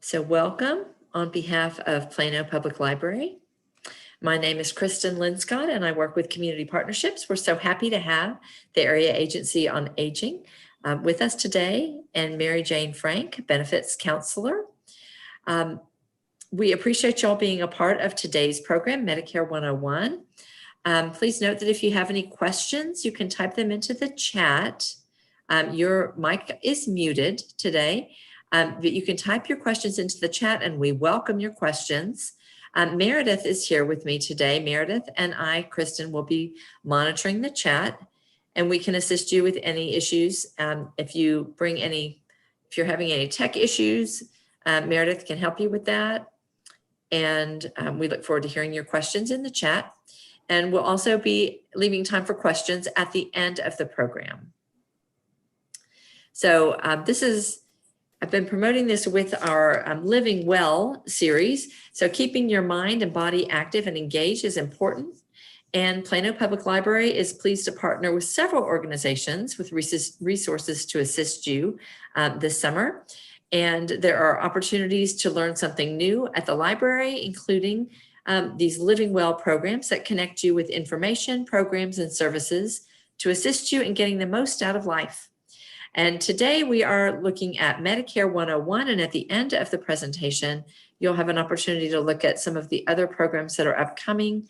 So welcome on behalf of Plano Public Library. My name is Kristen Linscott and I work with Community Partnerships. We're so happy to have the Area Agency on Aging with us today, and Mary Jane Frank, Benefits Counselor. We appreciate y'all being a part of today's program, Medicare 101. Please note that if you have any questions, you can type them into the chat. Your mic is muted today, but you can type your questions into the chat and we welcome your questions. Meredith is here with me today. Meredith and I, Kristen, will be monitoring the chat and we can assist you with any issues. If you're having any tech issues, Meredith can help you with that. And we look forward to hearing your questions in the chat. And we'll also be leaving time for questions at the end of the program. So I've been promoting this with our Living Well series. So keeping your mind and body active and engaged is important. And Plano Public Library is pleased to partner with several organizations with resources to assist you this summer. And there are opportunities to learn something new at the library, including these Living Well programs that connect you with information, programs, and services to assist you in getting the most out of life. And today we are looking at Medicare 101, and at the end of the presentation, you'll have an opportunity to look at some of the other programs that are upcoming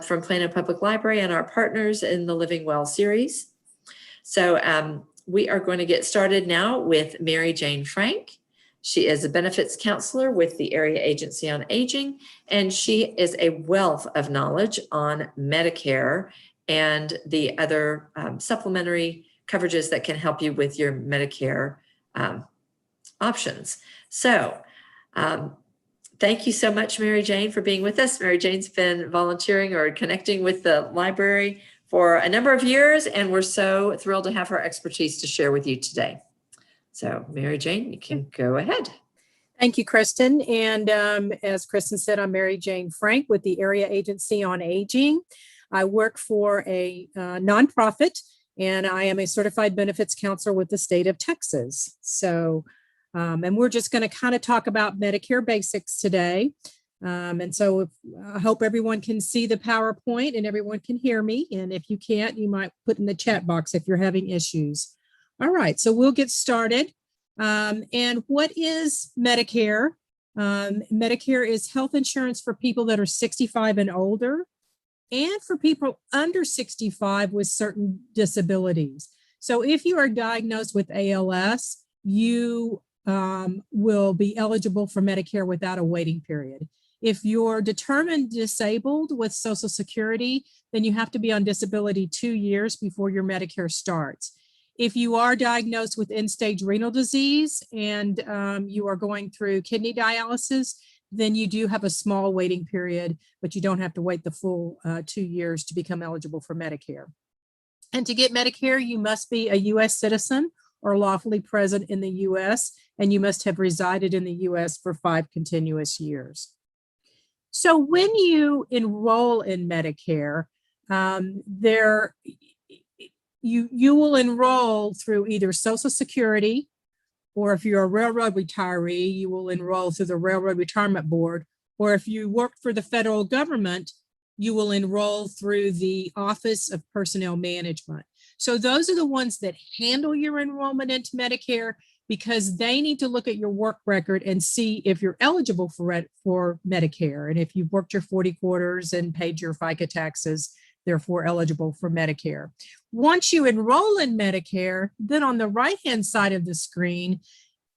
from Plano Public Library and our partners in the Living Well series. So we are going to get started now with Mary Jane Frank. She is a benefits counselor with the Area Agency on Aging, and she is a wealth of knowledge on Medicare and the other supplementary coverages that can help you with your Medicare options. So thank you so much, Mary Jane, for being with us. Mary Jane's been volunteering or connecting with the library for a number of years, and we're so thrilled to have her expertise to share with you today. So Mary Jane, you can go ahead. Thank you, Kristen. And as Kristen said, I'm Mary Jane Frank with the Area Agency on Aging. I work for a nonprofit, and I am a certified benefits counselor with the state of Texas. So, and we're just going to kind of talk about Medicare basics today. And so I hope everyone can see the PowerPoint and everyone can hear me. And if you can't, you might put in the chat box if you're having issues. All right, so we'll get started. And what is Medicare? Medicare is health insurance for people that are 65 and older, and for people under 65 with certain disabilities. So if you are diagnosed with ALS, you will be eligible for Medicare without a waiting period. If you're determined disabled with Social Security, then you have to be on disability 2 years before your Medicare starts. If you are diagnosed with end-stage renal disease and you are going through kidney dialysis, then you do have a small waiting period, but you don't have to wait the full 2 years to become eligible for Medicare. And to get Medicare, you must be a U.S. citizen or lawfully present in the U.S., and you must have resided in the U.S. for 5 continuous years. So when you enroll in Medicare, you will enroll through either Social Security, or if you're a railroad retiree, you will enroll through the Railroad Retirement Board, or if you work for the federal government, you will enroll through the Office of Personnel Management. So those are the ones that handle your enrollment into Medicare, because they need to look at your work record and see if you're eligible for Medicare. And if you've worked your 40 quarters and paid your FICA taxes, therefore eligible for Medicare. Once you enroll in Medicare, then on the right-hand side of the screen,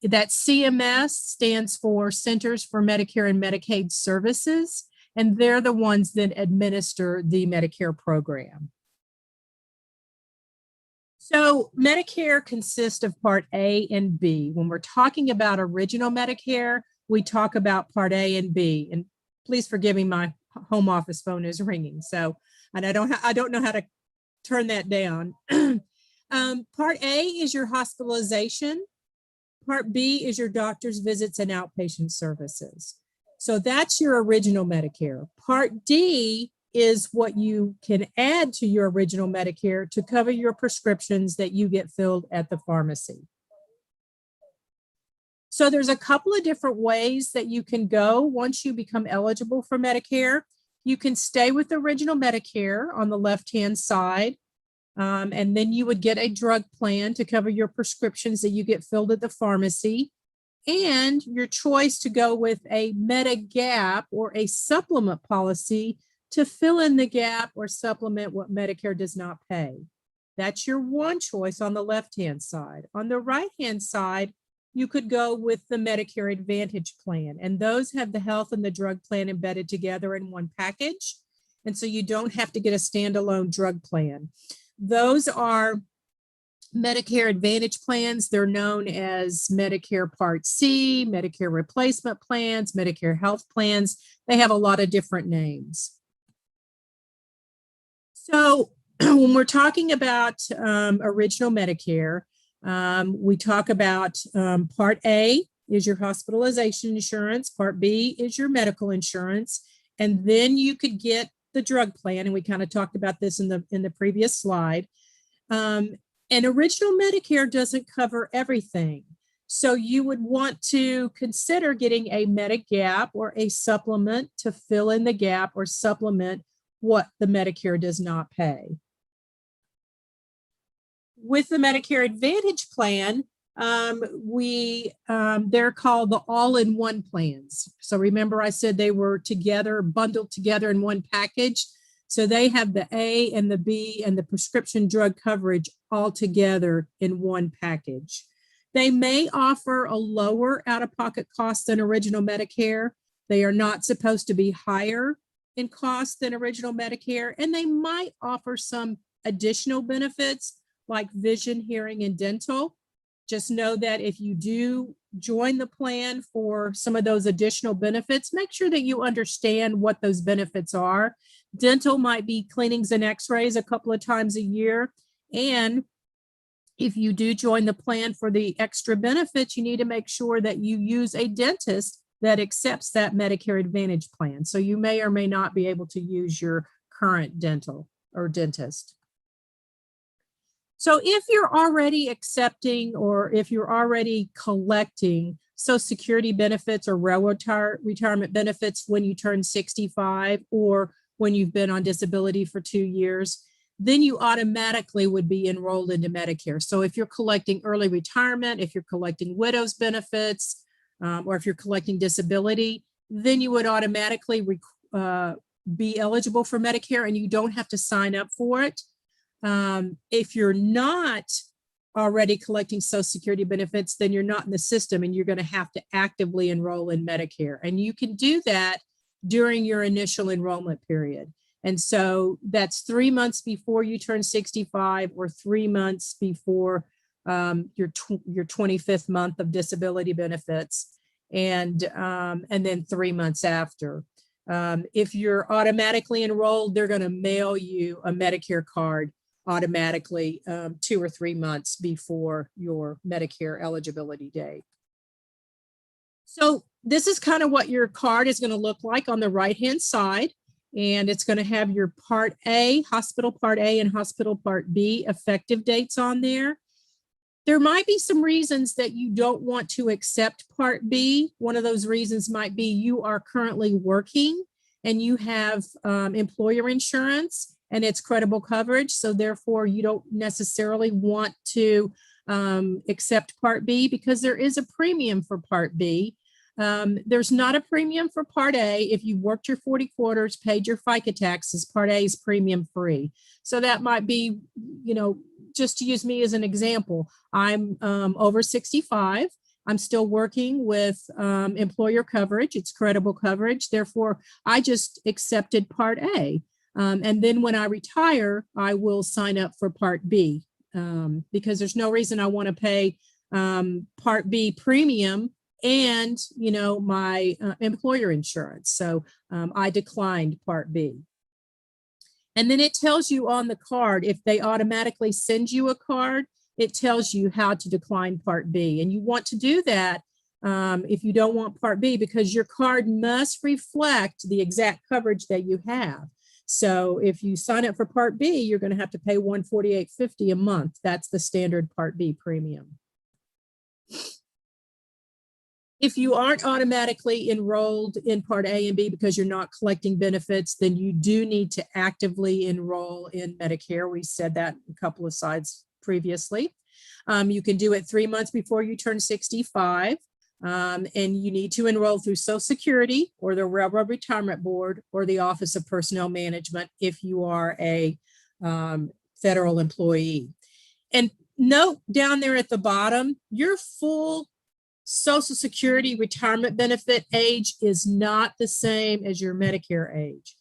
that CMS stands for Centers for Medicare and Medicaid Services, and they're the ones that administer the Medicare program. So Medicare consists of Part A and B. When we're talking about original Medicare, we talk about Part A and B. And please forgive me, my home office phone is ringing. So, and I don't know how to turn that down. Part A is your hospitalization. Part B is your doctor's visits and outpatient services. So that's your original Medicare. Part D is what you can add to your original Medicare to cover your prescriptions that you get filled at the pharmacy. So there's a couple of different ways that you can go once you become eligible for Medicare. You can stay with the original Medicare on the left-hand side, and then you would get a drug plan to cover your prescriptions that you get filled at the pharmacy, and your choice to go with a Medigap or a supplement policy to fill in the gap or supplement what Medicare does not pay. That's your one choice on the left-hand side. On the right-hand side, you could go with the Medicare Advantage plan, and those have the health and the drug plan embedded together in one package. And so you don't have to get a standalone drug plan. Those are Medicare Advantage plans. They're known as Medicare Part C, Medicare Replacement Plans, Medicare Health Plans. They have a lot of different names. So when we're talking about original Medicare, we talk about Part A is your hospitalization insurance, Part B is your medical insurance, and then you could get the drug plan, and we kind of talked about this in the previous slide. And original Medicare doesn't cover everything. So you would want to consider getting a Medigap or a supplement to fill in the gap or supplement what the Medicare does not pay. With the Medicare Advantage plan, they're called the all-in-one plans. So remember I said they were together, bundled together in one package. So they have the A and the B and the prescription drug coverage all together in one package. They may offer a lower out-of-pocket cost than original Medicare. They are not supposed to be higher in cost than original Medicare, and they might offer some additional benefits like vision, hearing, and dental. Just know that if you do join the plan for some of those additional benefits, make sure that you understand what those benefits are. Dental might be cleanings and x-rays a couple of times a year. And if you do join the plan for the extra benefits, you need to make sure that you use a dentist that accepts that Medicare Advantage plan. So you may or may not be able to use your current dental or dentist. So if you're already accepting or if you're already collecting Social Security benefits or railroad retirement benefits when you turn 65 or when you've been on disability for 2 years, then you automatically would be enrolled into Medicare. So if you're collecting early retirement, if you're collecting widow's benefits, or if you're collecting disability, then you would automatically be eligible for Medicare and you don't have to sign up for it. If you're not already collecting Social Security benefits, then you're not in the system and you're going to have to actively enroll in Medicare. And you can do that during your initial enrollment period. And so that's 3 months before you turn 65 or 3 months before your 25th month of disability benefits, and then 3 months after. If you're automatically enrolled, they're going to mail you a Medicare card automatically 2 or 3 months before your Medicare eligibility date. So this is kind of what your card is going to look like on the right-hand side. And it's going to have your Part A, Hospital Part A and Hospital Part B effective dates on there. There might be some reasons that you don't want to accept Part B. One of those reasons might be you are currently working and you have employer insurance and it's credible coverage. So therefore you don't necessarily want to accept Part B because there is a premium for Part B. There's not a premium for Part A. If you've worked your 40 quarters, paid your FICA taxes, Part A is premium free. So that might be, just to use me as an example, I'm over 65. I'm still working with employer coverage. It's credible coverage. Therefore, I just accepted Part A. And then when I retire, I will sign up for Part B because there's no reason I want to pay Part B premium and, my employer insurance. So I declined Part B. And then it tells you on the card, if they automatically send you a card, it tells you how to decline Part B. And you want to do that if you don't want Part B, because your card must reflect the exact coverage that you have. So if you sign up for Part B, you're going to have to pay $148.50 a month. That's the standard Part B premium. If you aren't automatically enrolled in Part A and B because you're not collecting benefits, then you do need to actively enroll in Medicare. We said that a couple of slides previously. You can do it 3 months before you turn 65. And you need to enroll through Social Security or the Railroad Retirement Board or the Office of Personnel Management if you are a federal employee. And note down there at the bottom, your full Social Security retirement benefit age is not the same as your Medicare age.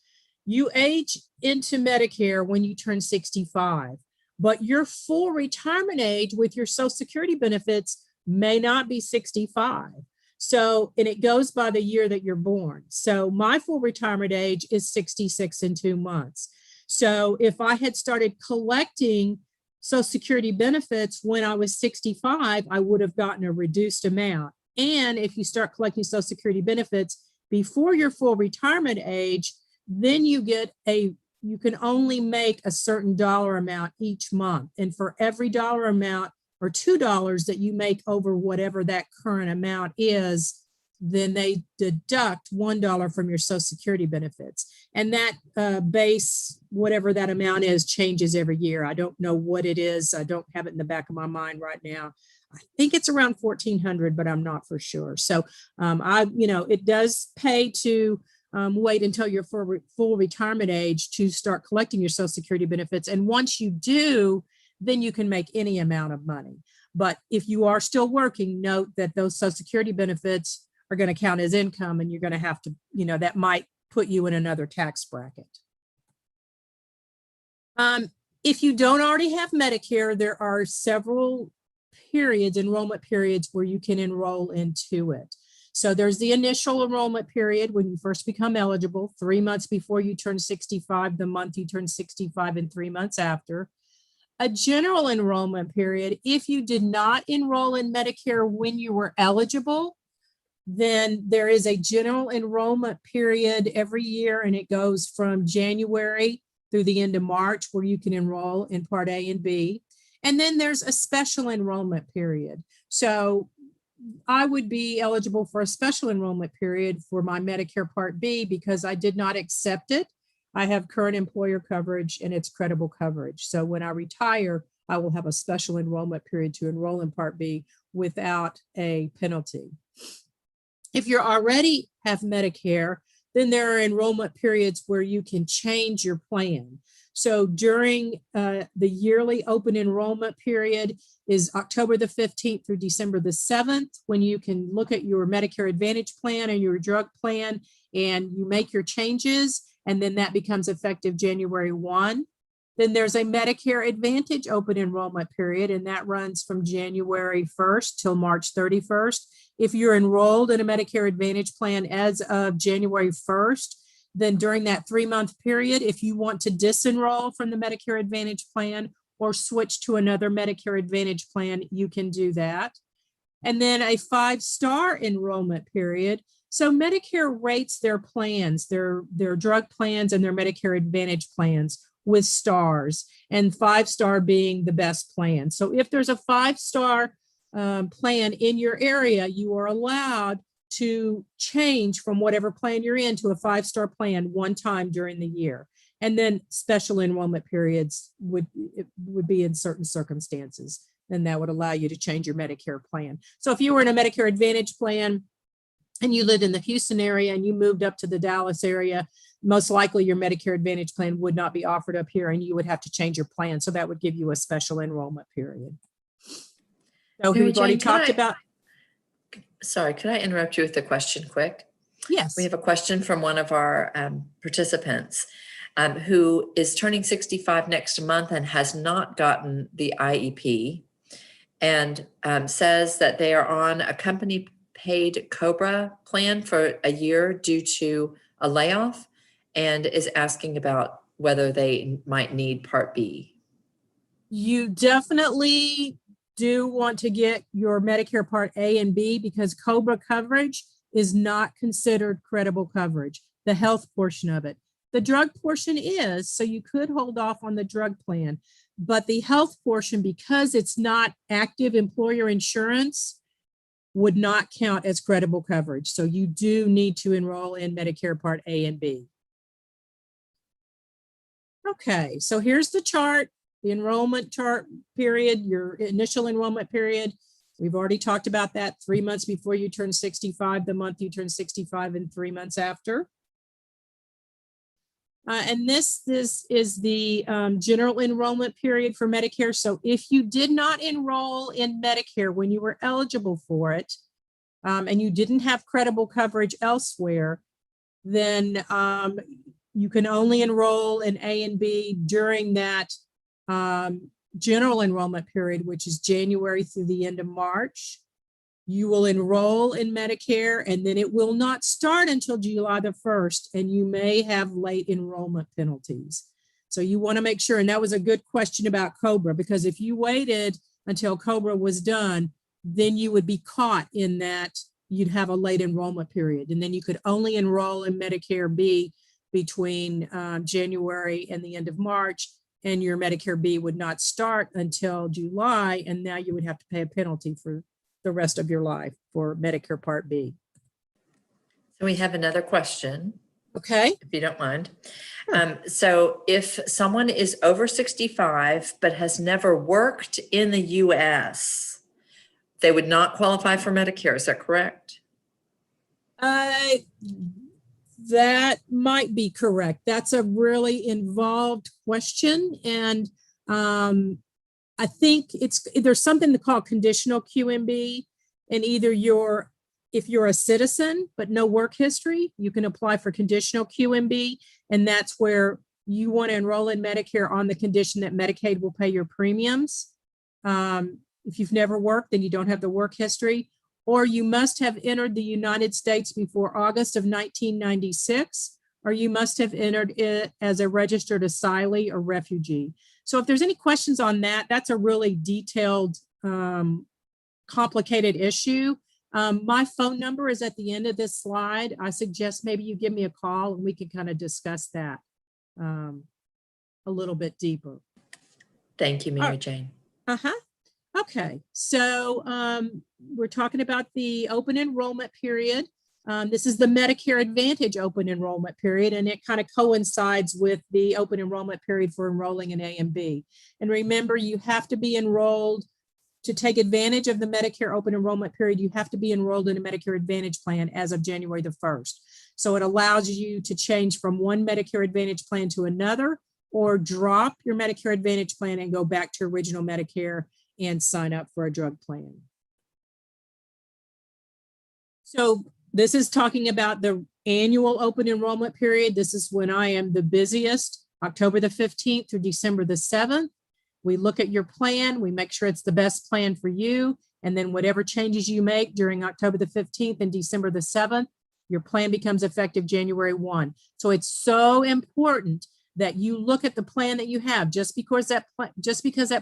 You age into Medicare when you turn 65, but your full retirement age with your Social Security benefits may not be 65. So, and it goes by the year that you're born. So my full retirement age is 66 and 2 months. So if I had started collecting Social Security benefits when I was 65, I would have gotten a reduced amount. And if you start collecting Social Security benefits before your full retirement age, then you can only make a certain dollar amount each month. And for every dollar amount or $2 that you make over whatever that current amount is, then they deduct $1 from your Social Security benefits. And that base, whatever that amount is, changes every year. I don't know what it is. I don't have it in the back of my mind right now. I think it's around $1,400, but I'm not for sure. So it does pay to wait until your full retirement age to start collecting your Social Security benefits. And once you do, then you can make any amount of money. But if you are still working, note that those Social Security benefits are going to count as income, and you're going to have to, that might put you in another tax bracket. If you don't already have Medicare, there are several enrollment periods where you can enroll into it. So there's the initial enrollment period when you first become eligible, 3 months before you turn 65, the month you turn 65, and 3 months after. A general enrollment period, if you did not enroll in Medicare when you were eligible, then there is a general enrollment period every year, and it goes from January through the end of March where you can enroll in Part A and B. And then there's a special enrollment period. So I would be eligible for a special enrollment period for my Medicare Part B because I did not accept it. I have current employer coverage and it's credible coverage. So when I retire, I will have a special enrollment period to enroll in Part B without a penalty. If you already have Medicare, then there are enrollment periods where you can change your plan. So during the yearly open enrollment period is October the 15th through December the 7th, when you can look at your Medicare Advantage plan and your drug plan and you make your changes, and then that becomes effective January 1. Then there's a Medicare Advantage open enrollment period, and that runs from January 1st till March 31st. If you're enrolled in a Medicare Advantage plan as of January 1st, then during that 3-month period, if you want to disenroll from the Medicare Advantage plan or switch to another Medicare Advantage plan, you can do that. And then a 5-star enrollment period. So Medicare rates their plans, their drug plans and their Medicare Advantage plans with stars, and 5-star being the best plan. So if there's a 5-star plan in your area, you are allowed to change from whatever plan you're in to a 5-star plan one time during the year. And then special enrollment periods would be in certain circumstances, and that would allow you to change your Medicare plan. So if you were in a Medicare Advantage plan and you lived in the Houston area and you moved up to the Dallas area, most likely your Medicare Advantage plan would not be offered up here and you would have to change your plan. So that would give you a special enrollment period. So we've already talked about. Sorry, could I interrupt you with a question quick? Yes. We have a question from one of our participants who is turning 65 next month and has not gotten the IEP, and says that they are on a company paid COBRA plan for a year due to a layoff, and is asking about whether they might need Part B. You definitely do want to get your Medicare Part A and B because COBRA coverage is not considered credible coverage, the health portion of it. The drug portion is, so you could hold off on the drug plan, but the health portion, because it's not active employer insurance, would not count as credible coverage. So you do need to enroll in Medicare Part A and B. Okay, so here's the chart, the enrollment chart period, your initial enrollment period. We've already talked about that, 3 months before you turn 65, the month you turn 65, and 3 months after. And this is the general enrollment period for Medicare. So if you did not enroll in Medicare when you were eligible for it, and you didn't have credible coverage elsewhere, then you can only enroll in A and B during that general enrollment period, which is January through the end of March. You will enroll in Medicare, and then it will not start until July the 1st, and you may have late enrollment penalties. So you want to make sure, and that was a good question about COBRA, because if you waited until COBRA was done, then you would be caught in that you'd have a late enrollment period, and then you could only enroll in Medicare B between January and the end of March, and your Medicare B would not start until July, and now you would have to pay a penalty for the rest of your life for Medicare Part B. So we have another question. Okay. If you don't mind. So if someone is over 65 but has never worked in the US, they would not qualify for Medicare. Is that correct? That might be correct. That's a really involved question. And I think there's something called conditional QMB, and either if you're a citizen but no work history, you can apply for conditional QMB, and that's where you want to enroll in Medicare on the condition that Medicaid will pay your premiums. If you've never worked, then you don't have the work history, or you must have entered the United States before August of 1996, or you must have entered it as a registered asylee or refugee. So if there's any questions on that, that's a really detailed, complicated issue. My phone number is at the end of this slide. I suggest maybe you give me a call and we can kind of discuss that a little bit deeper. Thank you, Mary Jane. Okay, so we're talking about the open enrollment period. This is the Medicare Advantage open enrollment period, and it kind of coincides with the open enrollment period for enrolling in A and B. And remember, you have to be enrolled to take advantage of the Medicare open enrollment period. You have to be enrolled in a Medicare Advantage plan as of January the 1st. So it allows you to change from one Medicare Advantage plan to another, or drop your Medicare Advantage plan and go back to original Medicare and sign up for a drug plan. So this is talking about the annual open enrollment period. This is when I am the busiest, October the 15th through December the 7th. We look at your plan, we make sure it's the best plan for you, and then whatever changes you make during October the 15th and December the 7th, your plan becomes effective January 1. So it's so important that you look at the plan that you have. Just because that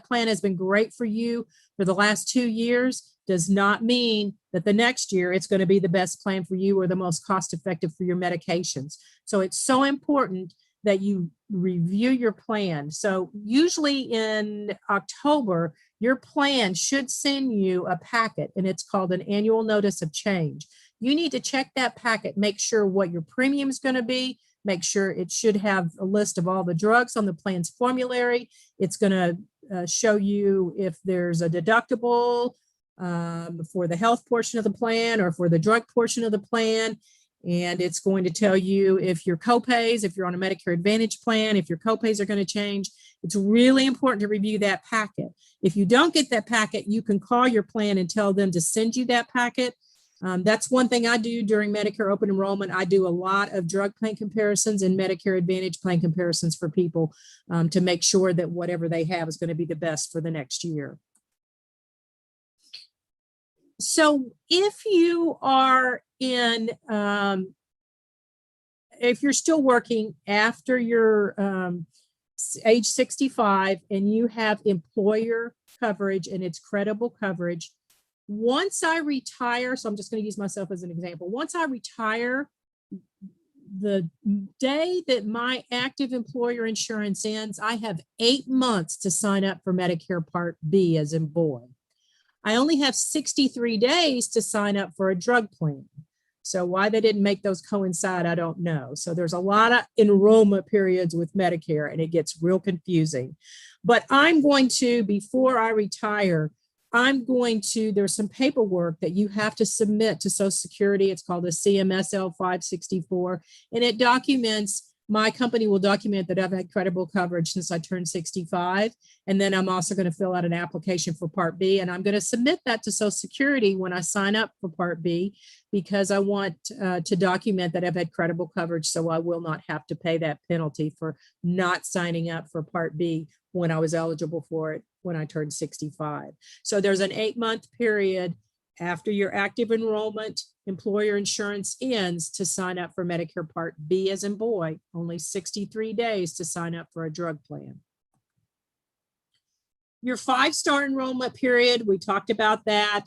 plan has been great for you for the last 2 years does not mean that the next year it's going to be the best plan for you or the most cost effective for your medications. So it's so important that you review your plan. So usually in October, your plan should send you a packet, and it's called an annual notice of change. You need to check that packet, make sure what your premium is going to be, make sure it should have a list of all the drugs on the plan's formulary. It's going to show you if there's a deductible for the health portion of the plan or for the drug portion of the plan. And it's going to tell you if your copays, if you're on a Medicare Advantage plan, if your copays are going to change. It's really important to review that packet. If you don't get that packet, you can call your plan and tell them to send you that packet. That's one thing I do during Medicare open enrollment. I do a lot of drug plan comparisons and Medicare Advantage plan comparisons for people to make sure that whatever they have is going to be the best for the next year. So if you are in, if you're still working after your age 65 and you have employer coverage and it's credible coverage, once I retire, so I'm just going to use myself as an example. Once I retire, the day that my active employer insurance ends, I have 8 months to sign up for Medicare Part B as in boy. I only have 63 days to sign up for a drug plan. So why they didn't make those coincide, I don't know. So there's a lot of enrollment periods with Medicare, and it gets real confusing. But I'm going to, before I retire, there's some paperwork that you have to submit to Social Security. It's called a CMSL 564, and it documents, my company will document that I've had credible coverage since I turned 65. And then I'm also going to fill out an application for Part B, and I'm going to submit that to Social Security when I sign up for Part B, because I want to document that I've had credible coverage, so I will not have to pay that penalty for not signing up for Part B when I was eligible for it when I turned 65. So there's an 8-month period after your active enrollment employer insurance ends to sign up for Medicare Part B as in boy, only 63 days to sign up for a drug plan. Your 5-star enrollment period, we talked about that.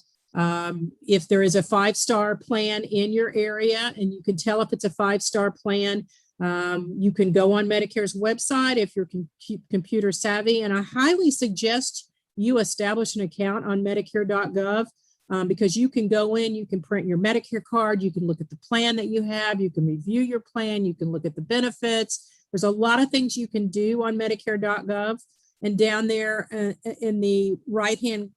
If there is a 5-star plan in your area, and you can tell if it's a 5-star plan, you can go on Medicare's website if you're computer savvy, and I highly suggest you establish an account on Medicare.gov. Because you can go in, you can print your Medicare card, you can look at the plan that you have, you can review your plan, you can look at the benefits. There's a lot of things you can do on Medicare.gov. And down there in the right-hand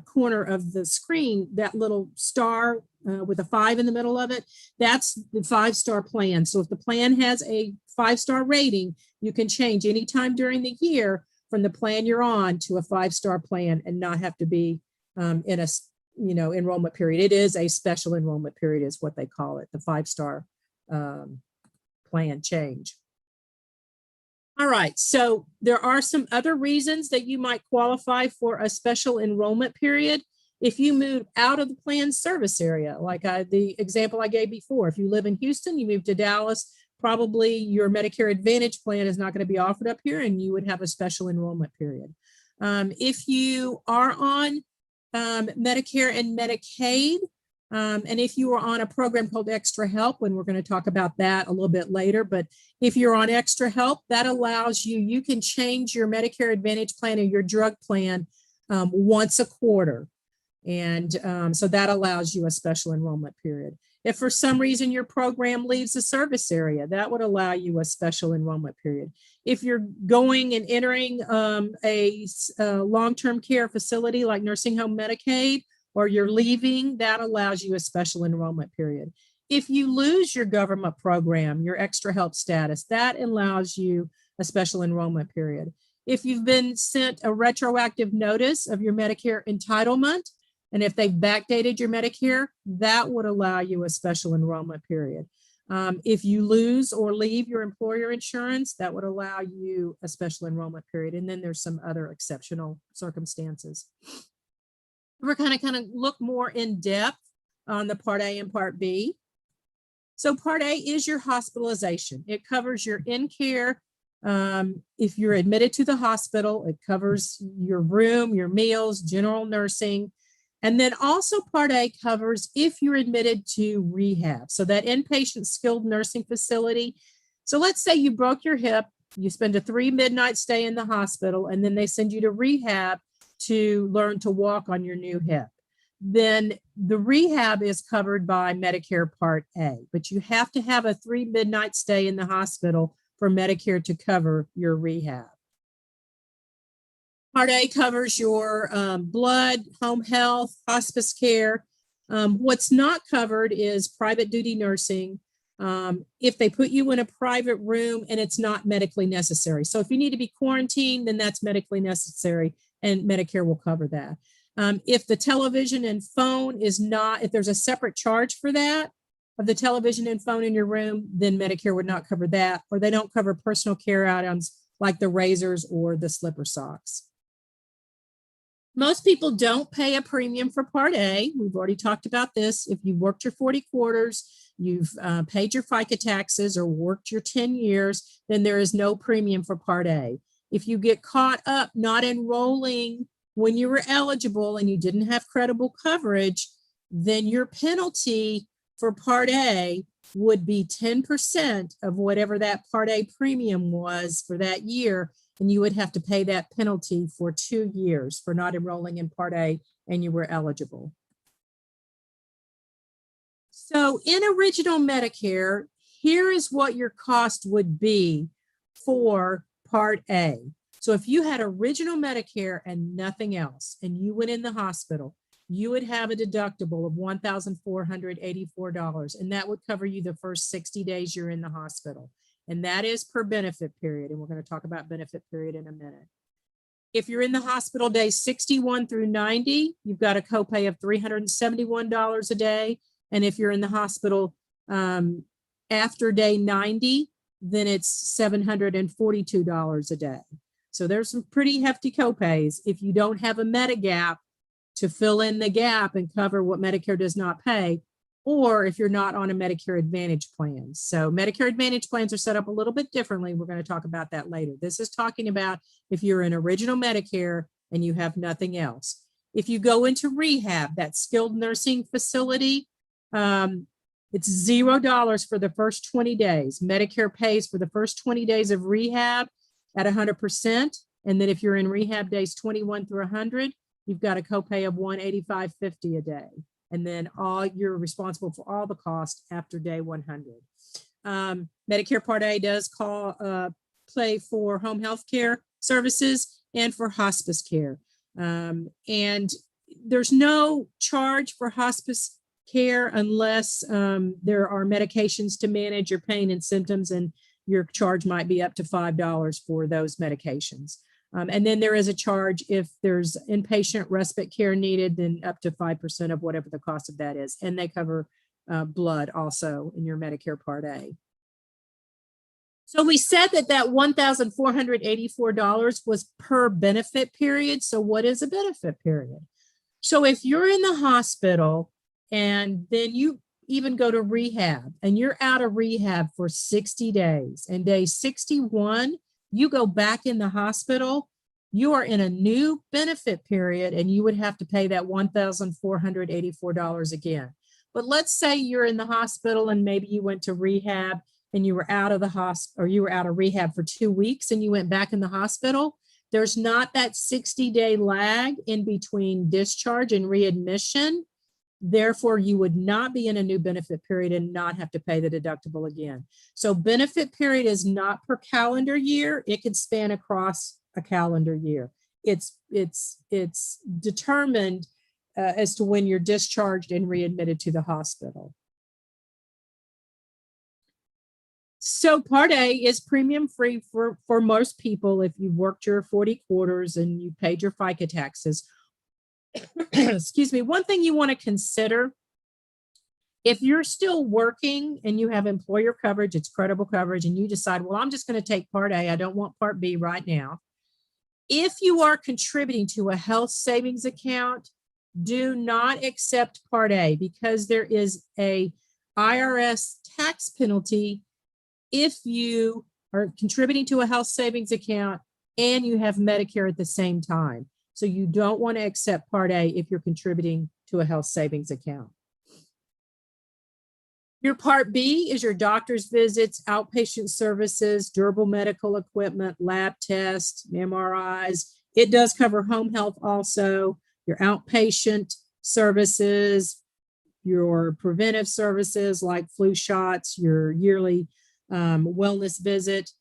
corner of the screen, that little star with a 5 in the middle of it, that's the 5-star plan. So if the plan has a 5-star rating, you can change anytime during the year from the plan you're on to a 5-star plan and not have to be in a enrollment period. It is a special enrollment period is what they call it, the 5-star plan change. All right, so there are some other reasons that you might qualify for a special enrollment period. If you move out of the plan service area, like the example I gave before, if you live in Houston, you move to Dallas, probably your Medicare Advantage plan is not going to be offered up here, and you would have a special enrollment period. If you are on Medicare and Medicaid, and if you are on a program called Extra Help, and we're going to talk about that a little bit later, but if you're on Extra Help, that allows you can change your Medicare Advantage plan or your drug plan once a quarter. And so that allows you a special enrollment period. If for some reason your program leaves the service area, that would allow you a special enrollment period. If you're going and entering a long-term care facility like nursing home Medicaid, or you're leaving, that allows you a special enrollment period. If you lose your government program, your Extra Help status, that allows you a special enrollment period. If you've been sent a retroactive notice of your Medicare entitlement, and if they've backdated your Medicare, that would allow you a special enrollment period. If you lose or leave your employer insurance, that would allow you a special enrollment period. And then there's some other exceptional circumstances. We're kind of look more in depth on the Part A and Part B. So Part A is your hospitalization. It covers your in-care. If you're admitted to the hospital, it covers your room, your meals, general nursing. And then also Part A covers if you're admitted to rehab. So that inpatient skilled nursing facility. So let's say you broke your hip, you spend a 3 midnight stay in the hospital, and then they send you to rehab to learn to walk on your new hip. Then the rehab is covered by Medicare Part A, but you have to have a 3 midnight stay in the hospital for Medicare to cover your rehab. Part A covers your blood, home health, hospice care. What's not covered is private duty nursing. If they put you in a private room and it's not medically necessary. So if you need to be quarantined, then that's medically necessary, and Medicare will cover that. If the television and phone is not, if there's a separate charge for that, of the television and phone in your room, then Medicare would not cover that, or they don't cover personal care items like the razors or the slipper socks. Most people don't pay a premium for Part A. We've already talked about this. If you've worked your 40 quarters, you've paid your FICA taxes or worked your 10 years, then there is no premium for Part A. If you get caught up not enrolling when you were eligible and you didn't have credible coverage, then your penalty for Part A would be 10% of whatever that Part A premium was for that year, and you would have to pay that penalty for 2 years for not enrolling in Part A and you were eligible. So in original Medicare, here is what your cost would be for Part A. So if you had original Medicare and nothing else, and you went in the hospital, you would have a deductible of $1,484, and that would cover you the first 60 days you're in the hospital. And that is per benefit period. And we're going to talk about benefit period in a minute. If you're in the hospital days 61 through 90, you've got a copay of $371 a day. And if you're in the hospital after day 90, then it's $742 a day. So there's some pretty hefty copays if you don't have a Medigap to fill in the gap and cover what Medicare does not pay, or if you're not on a Medicare Advantage plan. So Medicare Advantage plans are set up a little bit differently. We're going to talk about that later. This is talking about if you're in original Medicare and you have nothing else. If you go into rehab, that skilled nursing facility, it's $0 for the first 20 days. Medicare pays for the first 20 days of rehab at 100%. And then if you're in rehab days 21 through 100, you've got a copay of $185.50 a day. And then you're responsible for all the cost after day 100. Medicare Part A does play for home health care services and for hospice care. And there's no charge for hospice care unless there are medications to manage your pain and symptoms, and your charge might be up to $5 for those medications. And then there is a charge if there's inpatient respite care needed, then up to 5% of whatever the cost of that is. And they cover blood also in your Medicare Part A. So we said that $1,484 was per benefit period. So what is a benefit period? So if you're in the hospital and then you even go to rehab and you're out of rehab for 60 days, and day 61, you go back in the hospital, you are in a new benefit period and you would have to pay that $1,484 again. But let's say you're in the hospital and maybe you went to rehab and you were out of the hospital, or you were out of rehab for 2 weeks and you went back in the hospital. There's not that 60-day lag in between discharge and readmission. Therefore, you would not be in a new benefit period and not have to pay the deductible again. So benefit period is not per calendar year. It can span across a calendar year. It's determined as to when you're discharged and readmitted to the hospital. So Part A is premium free for most people if you worked your 40 quarters and you paid your FICA taxes. Excuse me. One thing you want to consider, if you're still working and you have employer coverage, it's credible coverage, and you decide, well, I'm just going to take Part A, I don't want Part B right now. If you are contributing to a health savings account, do not accept Part A, because there is a IRS tax penalty if you are contributing to a health savings account and you have Medicare at the same time. So you don't want to accept Part A if you're contributing to a health savings account. Your Part B is your doctor's visits, outpatient services, durable medical equipment, lab tests, MRIs. It does cover home health also, your outpatient services, your preventive services like flu shots, your yearly wellness visit.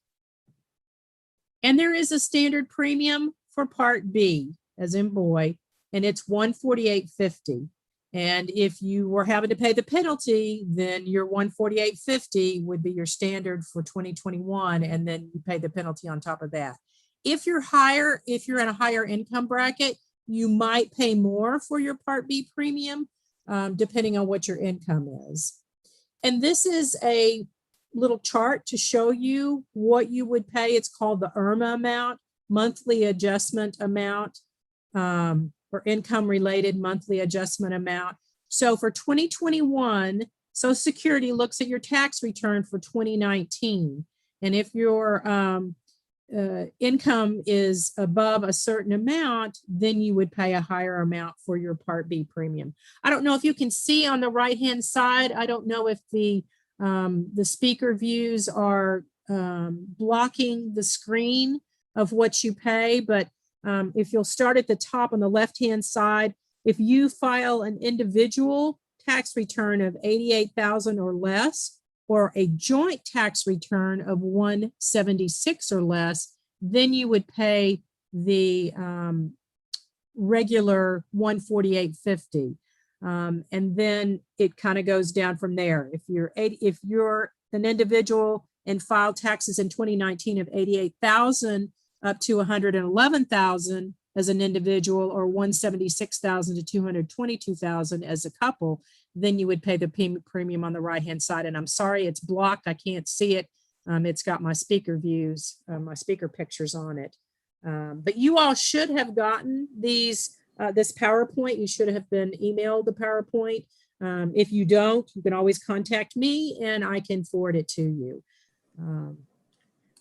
And there is a standard premium for Part B, as in boy, and it's $148.50. And if you were having to pay the penalty, then your $148.50 would be your standard for 2021, and then you pay the penalty on top of that. If you're in a higher income bracket, you might pay more for your Part B premium, depending on what your income is. And this is a little chart to show you what you would pay. It's called the IRMAA amount, monthly adjustment amount, or income related monthly adjustment amount. So for 2021, Social Security looks at your tax return for 2019. And if your income is above a certain amount, then you would pay a higher amount for your Part B premium. I don't know if you can see on the right-hand side. I don't know if the speaker views are blocking the screen, of what you pay, but if you'll start at the top on the left-hand side, if you file an individual tax return of 88,000 or less, or a joint tax return of 176 or less, then you would pay the regular 148.50. And then it kind of goes down from there. If you're an individual and filed taxes in 2019 of 88,000 up to 111,000 as an individual, or 176,000 to 222,000 as a couple, then you would pay the premium on the right-hand side. And I'm sorry, it's blocked. I can't see it. It's got my speaker views, my speaker pictures on it. But you all should have gotten these, this PowerPoint. You should have been emailed the PowerPoint. If you don't, you can always contact me and I can forward it to you.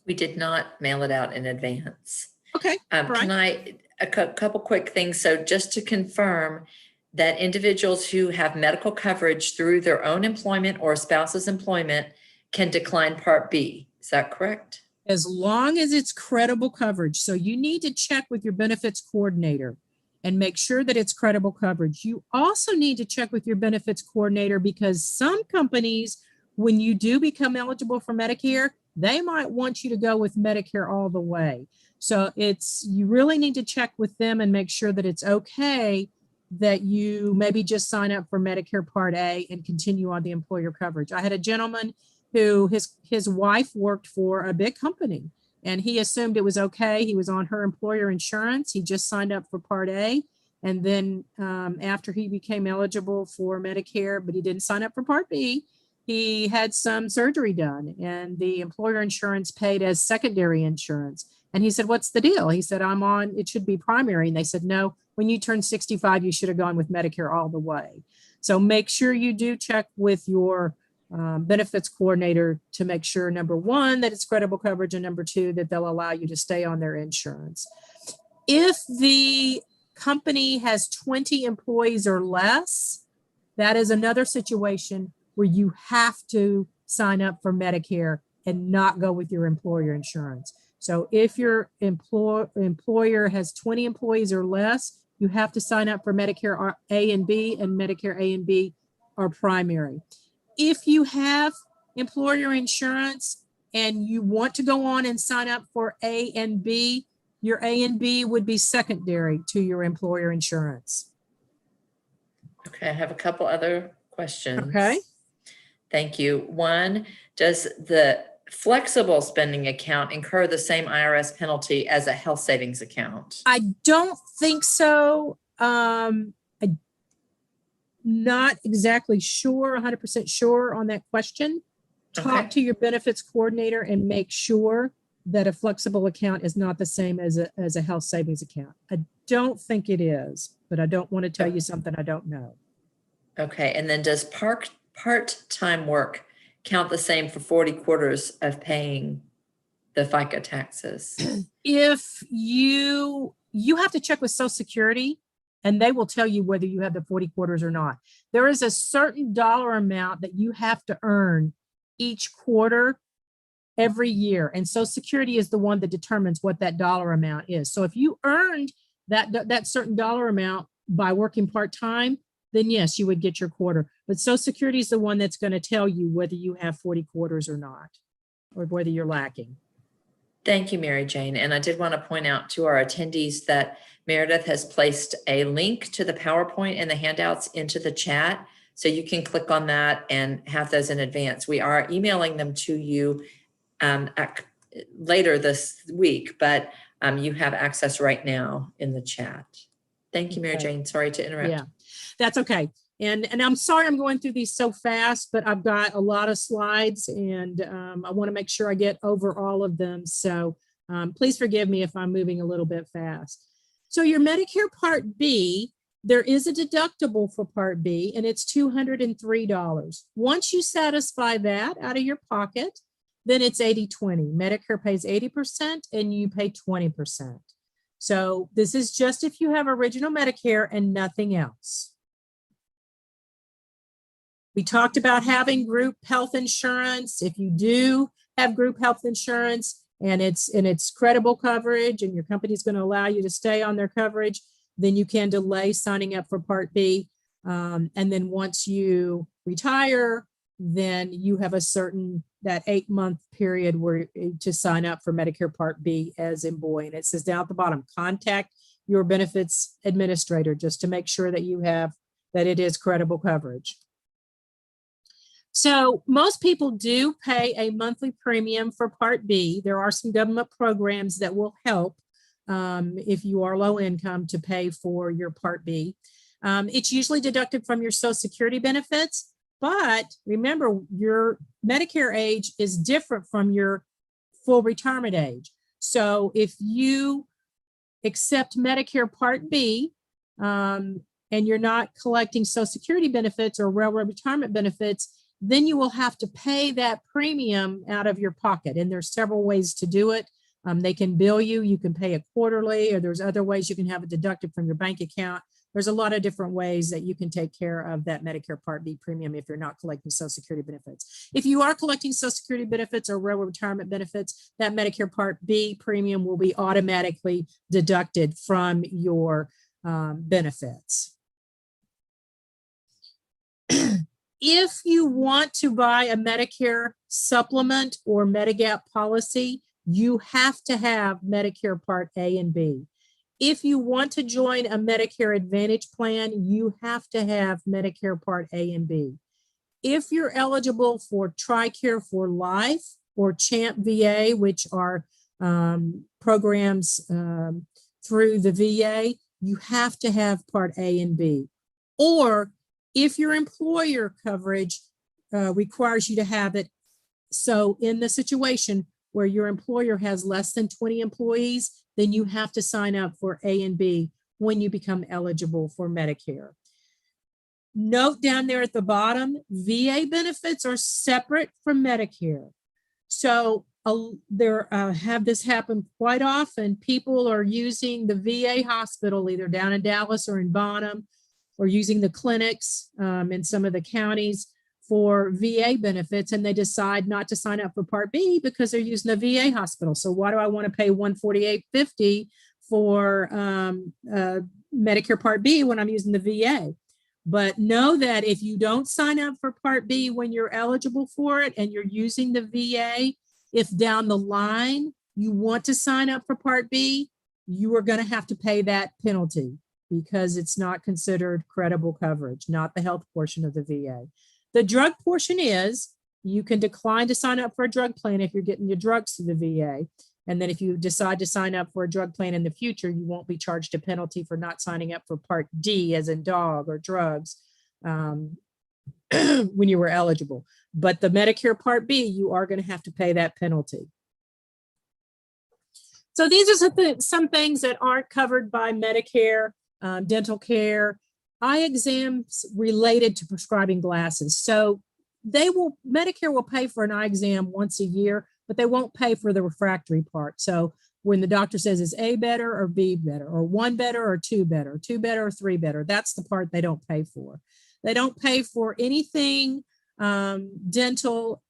We did not mail it out in advance. Okay. Can I, a couple quick things. So just to confirm that individuals who have medical coverage through their own employment or spouse's employment can decline Part B. Is that correct? As long as it's credible coverage. So you need to check with your benefits coordinator and make sure that it's credible coverage. You also need to check with your benefits coordinator because some companies, when you do become eligible for Medicare, they might want you to go with Medicare all the way. So you really need to check with them and make sure that it's okay that you maybe just sign up for Medicare Part A and continue on the employer coverage. I had a gentleman who his wife worked for a big company and he assumed it was okay. He was on her employer insurance. He just signed up for Part A. And then after he became eligible for Medicare, but he didn't sign up for Part B, he had some surgery done and the employer insurance paid as secondary insurance. And he said, what's the deal? He said, it should be primary. And they said, no, when you turn 65, you should have gone with Medicare all the way. So make sure you do check with your benefits coordinator to make sure, number one, that it's credible coverage, and number two, that they'll allow you to stay on their insurance. If the company has 20 employees or less, that is another situation where you have to sign up for Medicare and not go with your employer insurance. So if your employer has 20 employees or less, you have to sign up for Medicare A and B, and Medicare A and B are primary. If you have employer insurance and you want to go on and sign up for A and B, your A and B would be secondary to your employer insurance. Okay, I have a couple other questions. Okay. Thank you. One, does the flexible spending account incur the same IRS penalty as a health savings account? I don't think so. I'm not exactly sure, 100% sure on that question. Talk to your benefits coordinator and make sure that a flexible account is not the same as a health savings account. I don't think it is, but I don't want to tell you something I don't know. Okay. And then does part-time work count the same for 40 quarters of paying the FICA taxes? If you have to check with Social Security and they will tell you whether you have the 40 quarters or not. There is a certain dollar amount that you have to earn each quarter every year. And Social Security is the one that determines what that dollar amount is. So if you earned that certain dollar amount by working part-time, then yes, you would get your quarter. But Social Security is the one that's going to tell you whether you have 40 quarters or not, or whether you're lacking. Thank you, Mary Jane. And I did want to point out to our attendees that Meredith has placed a link to the PowerPoint and the handouts into the chat. So you can click on that and have those in advance. We are emailing them to you later this week, but you have access right now in the chat. Thank you, Mary Jane. Sorry to interrupt. Yeah, that's okay. And I'm sorry I'm going through these so fast, but I've got a lot of slides and I want to make sure I get over all of them. So please forgive me if I'm moving a little bit fast. So your Medicare Part B, there is a deductible for Part B and it's $203. Once you satisfy that out of your pocket, then it's 80-20. Medicare pays 80% and you pay 20%. So this is just if you have original Medicare and nothing else. We talked about having group health insurance. If you do have group health insurance and it's credible coverage and your company's going to allow you to stay on their coverage, then you can delay signing up for Part B. And then once you retire, then you have that 8-month period where to sign up for Medicare Part B as in boy. And it says down at the bottom, contact your benefits administrator just to make sure that that it is credible coverage. So most people do pay a monthly premium for Part B. There are some government programs that will help if you are low income to pay for your Part B. It's usually deducted from your Social Security benefits, but remember your Medicare age is different from your full retirement age. So if you accept Medicare Part B and you're not collecting Social Security benefits or railroad retirement benefits, then you will have to pay that premium out of your pocket. And there's several ways to do it. They can bill you, you can pay it quarterly, or there's other ways you can have it deducted from your bank account. There's a lot of different ways that you can take care of that Medicare Part B premium if you're not collecting Social Security benefits. If you are collecting Social Security benefits or railroad retirement benefits, that Medicare Part B premium will be automatically deducted from your benefits. If you want to buy a Medicare supplement or Medigap policy, you have to have Medicare Part A and B. If you want to join a Medicare Advantage plan, you have to have Medicare Part A and B. If you're eligible for TRICARE for Life or CHAMP VA, which are programs through the VA, you have to have Part A and B. Or if your employer coverage requires you to have it, so in the situation where your employer has less than 20 employees, then you have to sign up for A and B when you become eligible for Medicare. Note down there at the bottom, VA benefits are separate from Medicare. So have this happen quite often. People are using the VA hospital either down in Dallas or in Bonham, or using the clinics in some of the counties for VA benefits, and they decide not to sign up for Part B because they're using the VA hospital. So why do I want to pay $148.50 for Medicare Part B when I'm using the VA? But know that if you don't sign up for Part B when you're eligible for it and you're using the VA, if down the line you want to sign up for Part B, you are going to have to pay that penalty, because it's not considered credible coverage, not the health portion of the VA. The drug portion is, you can decline to sign up for a drug plan if you're getting your drugs through the VA. And then if you decide to sign up for a drug plan in the future, you won't be charged a penalty for not signing up for Part D, as in dog or drugs, when you were eligible. But the Medicare Part B, you are going to have to pay that penalty. So these are some things that aren't covered by Medicare. Dental care, eye exams related to prescribing glasses. So Medicare will pay for an eye exam once a year, but they won't pay for the refractory part. So when the doctor says, is A better or B better, or 1 better or 2 better, 2 better or 3 better, that's the part they don't pay for. They don't pay for anything dental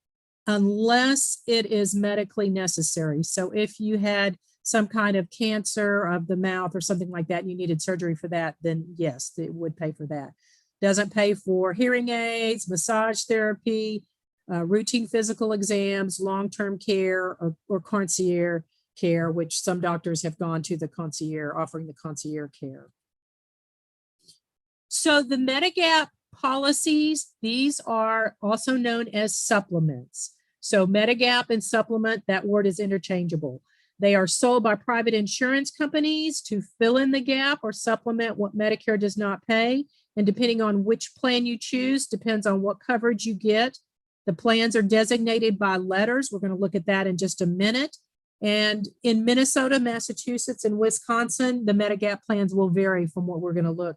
unless it is medically necessary. So if you had some kind of cancer of the mouth or something like that, and you needed surgery for that, then yes, it would pay for that. Doesn't pay for hearing aids, massage therapy, routine physical exams, long-term care, or concierge care, which some doctors have gone to the concierge, offering the concierge care. So the Medigap policies, these are also known as supplements. So Medigap and supplement, that word is interchangeable. They are sold by private insurance companies to fill in the gap or supplement what Medicare does not pay. And depending on which plan you choose, depends on what coverage you get. The plans are designated by letters. We're going to look at that in just a minute. And in Minnesota, Massachusetts, and Wisconsin, the Medigap plans will vary from what we're going to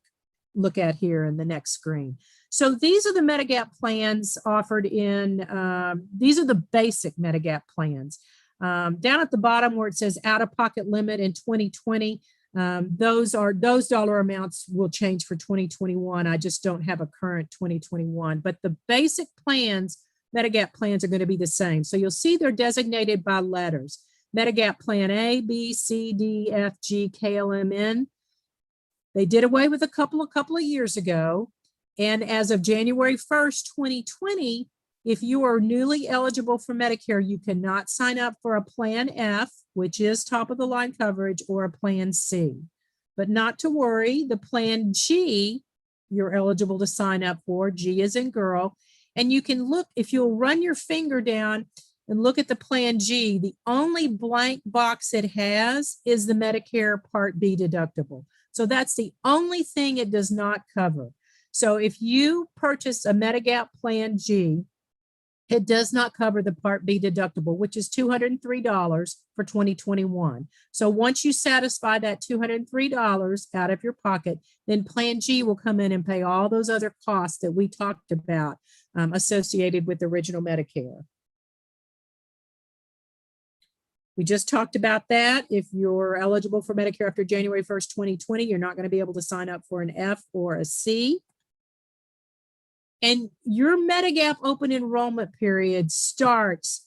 look at here in the next screen. So these are the Medigap plans offered in, these are the basic Medigap plans. Down at the bottom where it says out-of-pocket limit in 2020, those dollar amounts will change for 2021. I just don't have a current 2021, but the basic plans, Medigap plans, are going to be the same. So you'll see they're designated by letters. Medigap Plan A, B, C, D, F, G, K, L, M, N. They did away with a couple of years ago. And as of January 1st, 2020, if you are newly eligible for Medicare, you cannot sign up for a Plan F, which is top of the line coverage, or a Plan C. But not to worry, the Plan G, you're eligible to sign up for. G is in girl. And you can look, if you'll run your finger down and look at the Plan G, the only blank box it has is the Medicare Part B deductible. So that's the only thing it does not cover. So if you purchase a Medigap Plan G, it does not cover the Part B deductible, which is $203 for 2021. So once you satisfy that $203 out of your pocket, then Plan G will come in and pay all those other costs that we talked about associated with original Medicare. We just talked about that. If you're eligible for Medicare after January 1st, 2020, you're not going to be able to sign up for an F or a C. And your Medigap open enrollment period starts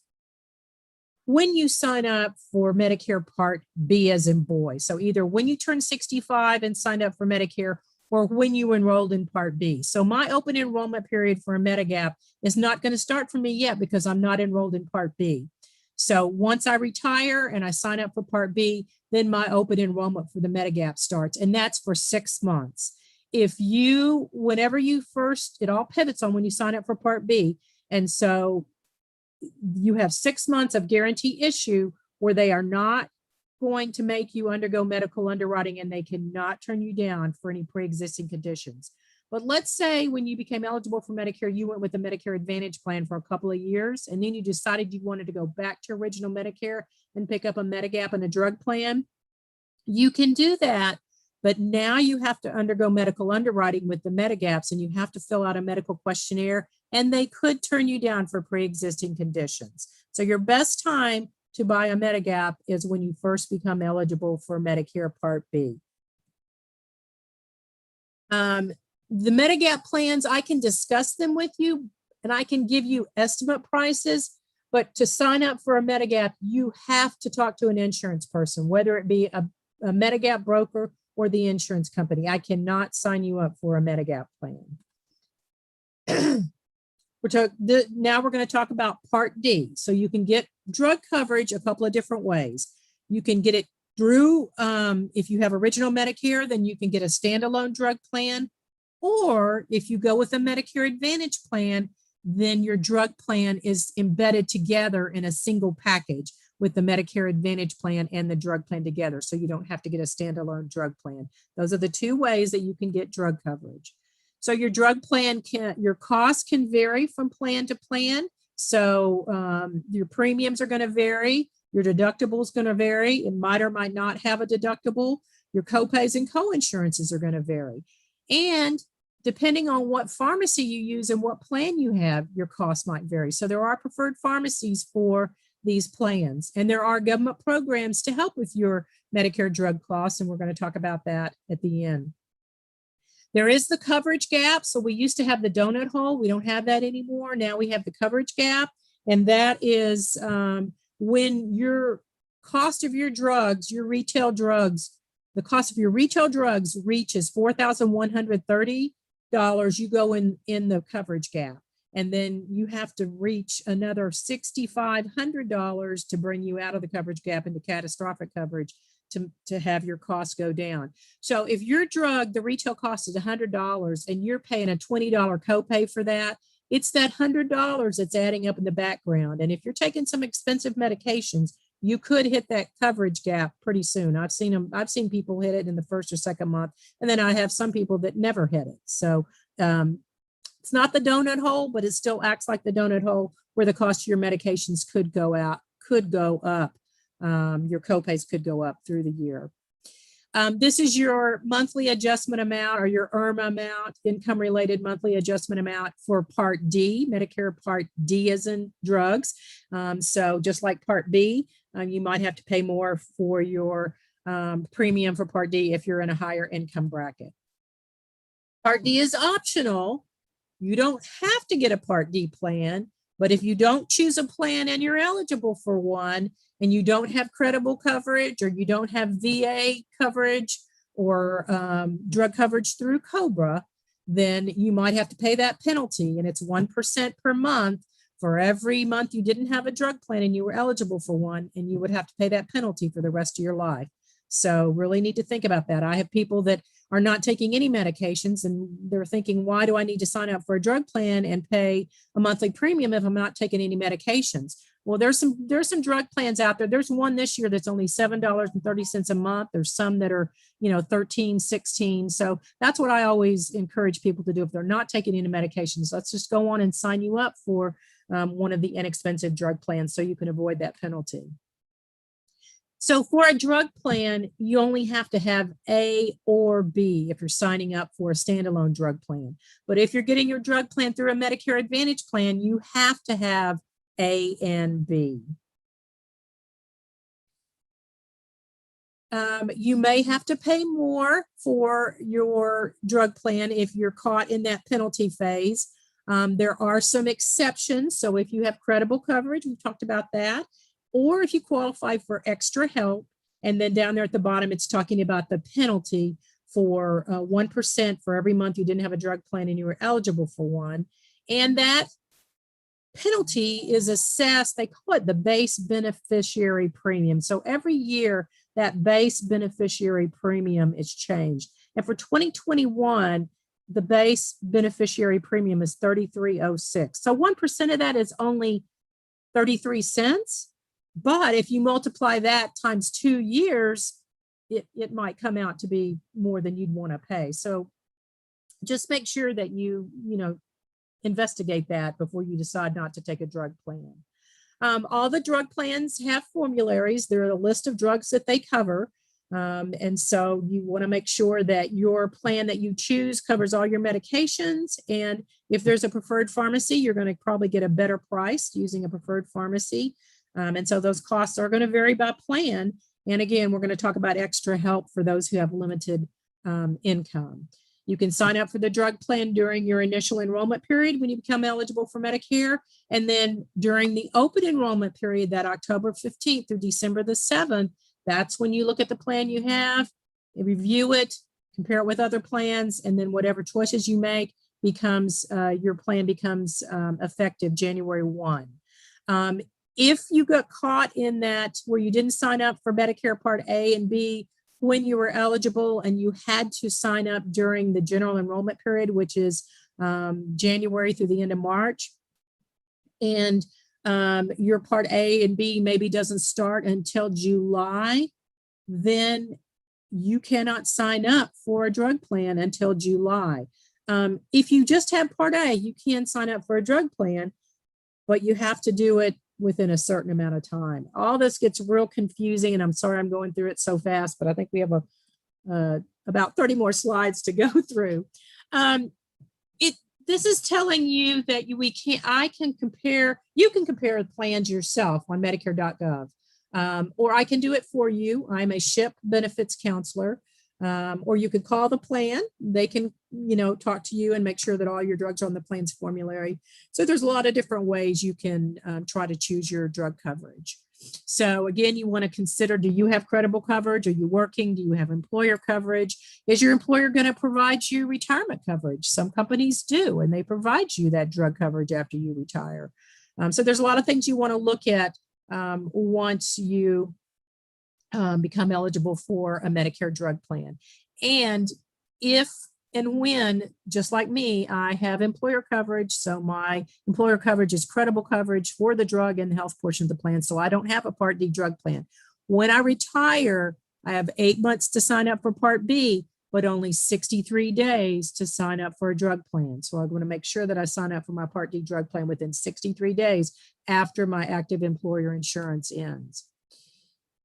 when you sign up for Medicare Part B as in boy. So either when you turn 65 and signed up for Medicare, or when you enrolled in Part B. So my open enrollment period for a Medigap is not going to start for me yet because I'm not enrolled in Part B. So once I retire and I sign up for Part B, then my open enrollment for the Medigap starts, and that's for 6 months. If you, whenever you first, it all pivots on when you sign up for Part B. And so you have 6 months of guarantee issue where they are not going to make you undergo medical underwriting, and they cannot turn you down for any pre-existing conditions. But let's say when you became eligible for Medicare, you went with the Medicare Advantage plan for a couple of years, and then you decided you wanted to go back to original Medicare and pick up a Medigap and a drug plan. You can do that, but now you have to undergo medical underwriting with the Medigaps, and you have to fill out a medical questionnaire, and they could turn you down for pre-existing conditions. So your best time to buy a Medigap is when you first become eligible for Medicare Part B. The Medigap plans, I can discuss them with you, and I can give you estimate prices, but to sign up for a Medigap, you have to talk to an insurance person, whether it be a Medigap broker or the insurance company. I cannot sign you up for a Medigap plan. Now we're going to talk about Part D. So you can get drug coverage a couple of different ways. You can get it through, if you have original Medicare, then you can get a standalone drug plan. Or if you go with a Medicare Advantage plan, then your drug plan is embedded together in a single package with the Medicare Advantage plan and the drug plan together. So you don't have to get a standalone drug plan. Those are the two ways that you can get drug coverage. So your drug plan your costs can vary from plan to plan. So your premiums are going to vary. Your deductible is going to vary. It might or might not have a deductible. Your copays and co-insurances are going to vary. And depending on what pharmacy you use and what plan you have, your costs might vary. So there are preferred pharmacies for these plans, and there are government programs to help with your Medicare drug costs, and we're going to talk about that at the end. There is the coverage gap. So we used to have the donut hole. We don't have that anymore. Now we have the coverage gap, and that is when your cost of your drugs, your retail drugs, the cost of your retail drugs reaches $4,130, you go in the coverage gap. And then you have to reach another $6,500 to bring you out of the coverage gap into catastrophic coverage to have your costs go down. So if your drug, the retail cost is $100 and you're paying a $20 copay for that, it's that $100 that's adding up in the background. And if you're taking some expensive medications, you could hit that coverage gap pretty soon. I've seen people hit it in the first or second month, and then I have some people that never hit it. So it's not the donut hole, but it still acts like the donut hole where the cost of your medications could go up. Your copays could go up through the year. This is your monthly adjustment amount, or your IRMAA amount, income related monthly adjustment amount for Part D, Medicare Part D as in drugs. So just like Part B, you might have to pay more for your premium for Part D if you're in a higher income bracket. Part D is optional. You don't have to get a Part D plan, But if you don't choose a plan and you're eligible for one, and you don't have credible coverage, or you don't have VA coverage or drug coverage through COBRA, then you might have to pay that penalty. And it's 1% per month for every month you didn't have a drug plan and you were eligible for one, and you would have to pay that penalty for the rest of your life. So really need to think about that. I have people that are not taking any medications, and they're thinking, why do I need to sign up for a drug plan and pay a monthly premium if I'm not taking any medications? Well, there's some drug plans out there. There's one this year that's only $7.30 a month. There's some that are, 13, 16. So that's what I always encourage people to do. If they're not taking any medications, let's just go on and sign you up for one of the inexpensive drug plans so you can avoid that penalty. So for a drug plan, you only have to have A or B if you're signing up for a standalone drug plan. But if you're getting your drug plan through a Medicare Advantage plan, you have to have A and B. You may have to pay more for your drug plan if you're caught in that penalty phase. There are some exceptions. So if you have credible coverage, we talked about that, or if you qualify for extra help, and then down there at the bottom, it's talking about the penalty for 1% for every month you didn't have a drug plan and you were eligible for one. And that penalty is assessed, they call it the base beneficiary premium. So every year that base beneficiary premium is changed. And for 2021, the base beneficiary premium is $33.06. So 1% of that is only 33 cents. But if you multiply that times 2 years, it might come out to be more than you'd want to pay. So just make sure that you investigate that before you decide not to take a drug plan. All the drug plans have formularies. There are a list of drugs that they cover. And so you want to make sure that your plan that you choose covers all your medications. And if there's a preferred pharmacy, you're going to probably get a better price using a preferred pharmacy. And so those costs are going to vary by plan. And again, we're going to talk about extra help for those who have limited income. You can sign up for the drug plan during your initial enrollment period when you become eligible for Medicare. And then during the open enrollment period, that October 15th through December the 7th, that's when you look at the plan you have, review it, compare it with other plans, and then whatever choices you make becomes, your plan becomes effective January 1. If you got caught in that where you didn't sign up for Medicare Part A and B when you were eligible and you had to sign up during the general enrollment period, which is January through the end of March, and your Part A and B maybe doesn't start until July, then you cannot sign up for a drug plan until July. If you just have Part A, you can sign up for a drug plan, but you have to do it within a certain amount of time. All this gets real confusing, and I'm sorry I'm going through it so fast, but I think we have about 30 more slides to go through. This is telling you that you can compare the plans yourself on Medicare.gov, or I can do it for you. I'm a SHIP benefits counselor, or you could call the plan. They can, talk to you and make sure that all your drugs are on the plan's formulary. So there's a lot of different ways you can try to choose your drug coverage. So again, you want to consider, do you have credible coverage? Are you working? Do you have employer coverage? Is your employer going to provide you retirement coverage? Some companies do, and they provide you that drug coverage after you retire. So there's a lot of things you want to look at once you become eligible for a Medicare drug plan. And if and when, just like me, I have employer coverage, so my employer coverage is credible coverage for the drug and health portion of the plan, so I don't have a Part D drug plan. When I retire, I have 8 months to sign up for Part B, but only 63 days to sign up for a drug plan. So I'm going to make sure that I sign up for my Part D drug plan within 63 days after my active employer insurance ends.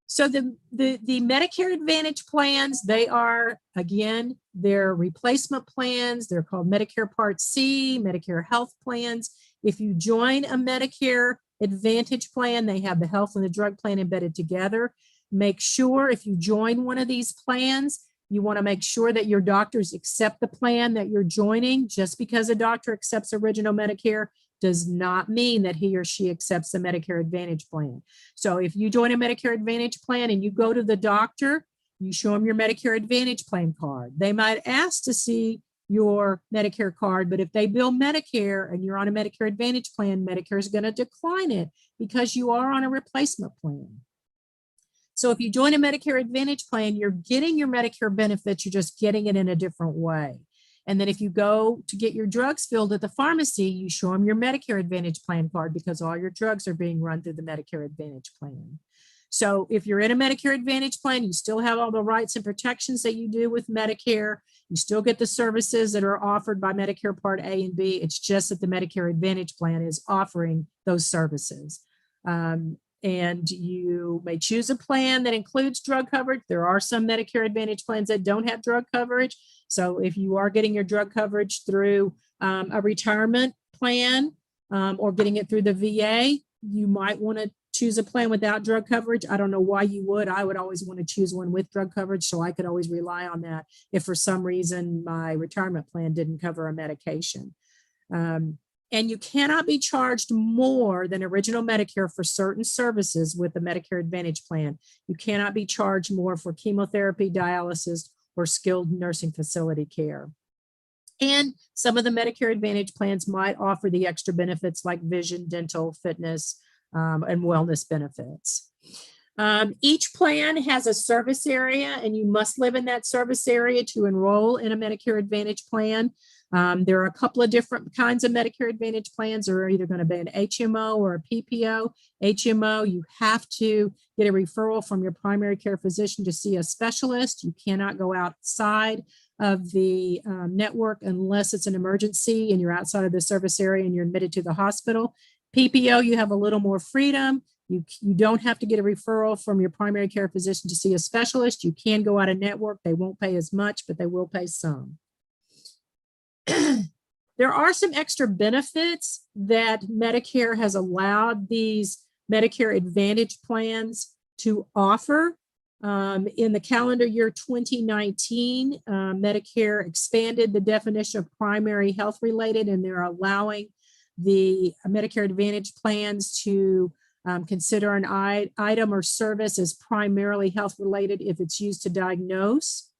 So the Medicare Advantage plans, they are, again, they're replacement plans. They're called Medicare Part C, Medicare Health Plans. If you join a Medicare Advantage plan, they have the health and the drug plan embedded together. Make sure if you join one of these plans, you want to make sure that your doctors accept the plan that you're joining. Just because a doctor accepts original Medicare does not mean that he or she accepts the Medicare Advantage plan. So if you join a Medicare Advantage plan and you go to the doctor, you show them your Medicare Advantage plan card. They might ask to see your Medicare card, but if they bill Medicare and you're on a Medicare Advantage plan, Medicare is going to decline it because you are on a replacement plan. So if you join a Medicare Advantage plan, you're getting your Medicare benefits, you're just getting it in a different way. And then if you go to get your drugs filled at the pharmacy, you show them your Medicare Advantage plan card because all your drugs are being run through the Medicare Advantage plan. So if you're in a Medicare Advantage plan, you still have all the rights and protections that you do with Medicare. You still get the services that are offered by Medicare Part A and B. It's just that the Medicare Advantage plan is offering those services. And you may choose a plan that includes drug coverage. There are some Medicare Advantage plans that don't have drug coverage. So if you are getting your drug coverage through a retirement plan or getting it through the VA, you might want to choose a plan without drug coverage. I don't know why you would. I would always want to choose one with drug coverage so I could always rely on that if for some reason my retirement plan didn't cover a medication. And you cannot be charged more than original Medicare for certain services with the Medicare Advantage plan. You cannot be charged more for chemotherapy, dialysis, or skilled nursing facility care. And some of the Medicare Advantage plans might offer the extra benefits like vision, dental, fitness, and wellness benefits. Each plan has a service area, and you must live in that service area to enroll in a Medicare Advantage plan. There are a couple of different kinds of Medicare Advantage plans. There are either going to be an HMO or a PPO. HMO, you have to get a referral from your primary care physician to see a specialist. You cannot go outside of the network unless it's an emergency and you're outside of the service area and you're admitted to the hospital. PPO, you have a little more freedom. You don't have to get a referral from your primary care physician to see a specialist. You can go out of network. They won't pay as much, but they will pay some. There are some extra benefits that Medicare has allowed these Medicare Advantage plans to offer. In the calendar year 2019, Medicare expanded the definition of primary health related, and they're allowing the Medicare Advantage plans to consider an item or service as primarily health related if it's used to diagnose,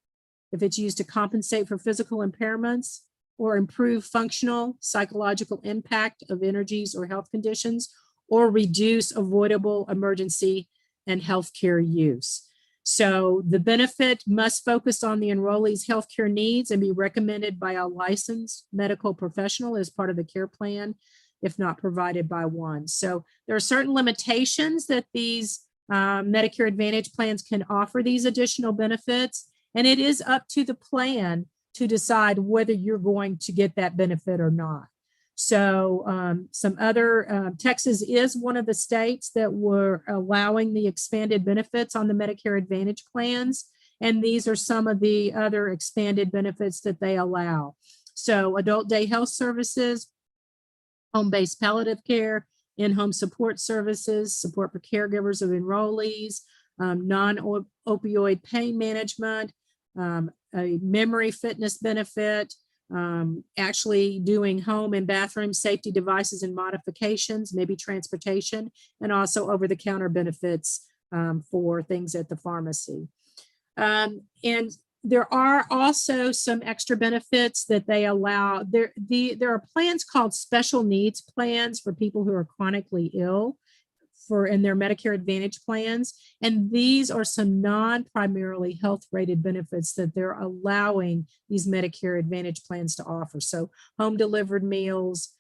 if it's used to compensate for physical impairments, or improve functional psychological impact of energies or health conditions, or reduce avoidable emergency and healthcare use. So the benefit must focus on the enrollee's healthcare needs and be recommended by a licensed medical professional as part of the care plan, if not provided by one. So there are certain limitations that these Medicare Advantage plans can offer these additional benefits, and it is up to the plan to decide whether you're going to get that benefit or not. So some other, Texas is one of the states that were allowing the expanded benefits on the Medicare Advantage plans. And these are some of the other expanded benefits that they allow. So adult day health services, home-based palliative care, in-home support services, support for caregivers of enrollees, non-opioid pain management, a memory fitness benefit, actually doing home and bathroom safety devices and modifications, maybe transportation, and also over-the-counter benefits for things at the pharmacy. And there are also some extra benefits that they allow. There are plans called special needs plans for people who are chronically ill in their Medicare Advantage plans. And these are some non-primarily health rated benefits that they're allowing these Medicare Advantage plans to offer. So home delivered meals,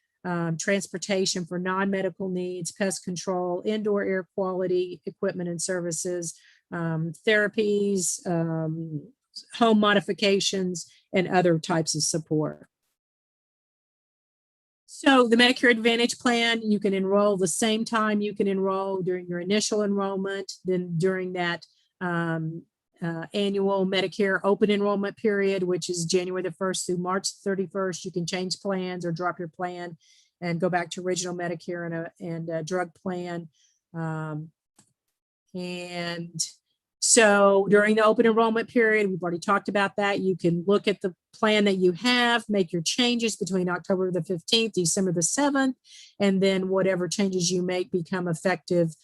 transportation for non-medical needs, pest control, indoor air quality equipment and services, therapies, home modifications, and other types of support. So the Medicare Advantage plan, you can enroll the same time you can enroll during your initial enrollment, then during that annual Medicare open enrollment period, which is January the 1st through March 31st, you can change plans or drop your plan and go back to original Medicare and a drug plan. And So during the open enrollment period, we've already talked about that. You can look at the plan that you have, make your changes between October the 15th, December the 7th, and then whatever changes you make become effective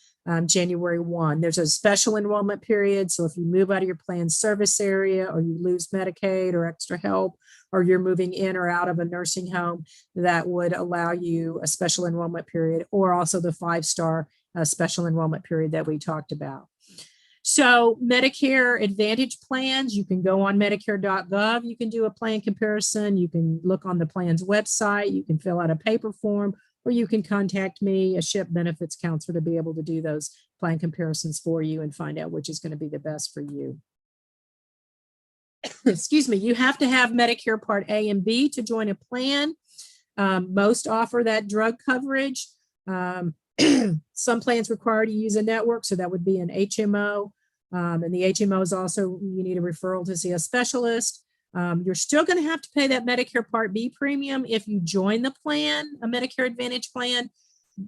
January 1. There's a special enrollment period. So if you move out of your plan service area, or you lose Medicaid or extra help, or you're moving in or out of a nursing home, that would allow you a special enrollment period, or also the 5-star special enrollment period that we talked about. So Medicare Advantage plans, you can go on Medicare.gov, you can do a plan comparison, you can look on the plan's website, you can fill out a paper form, or you can contact me, a SHIP benefits counselor, to be able to do those plan comparisons for you and find out which is going to be the best for you. Excuse me, you have to have Medicare Part A and B to join a plan. Most offer that drug coverage. Some plans require you to use a network, so that would be an HMO. And the HMO is also, you need a referral to see a specialist. You're still going to have to pay that Medicare Part B premium if you join the plan, a Medicare Advantage plan.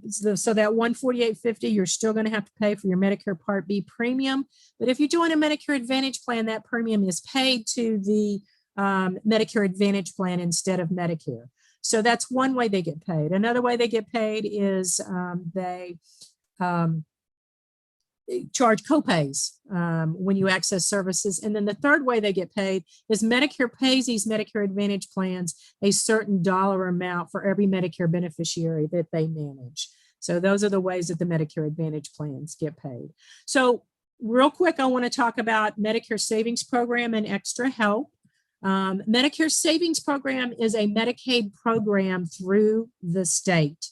So that $148.50, you're still going to have to pay for your Medicare Part B premium. But if you join a Medicare Advantage plan, that premium is paid to the Medicare Advantage plan instead of Medicare. So that's one way they get paid. Another way they get paid is they charge copays when you access services. And then the third way they get paid is Medicare pays these Medicare Advantage plans a certain dollar amount for every Medicare beneficiary that they manage. So those are the ways that the Medicare Advantage plans get paid. So real quick, I want to talk about Medicare Savings Program and Extra Help. Medicare Savings Program is a Medicaid program through the state.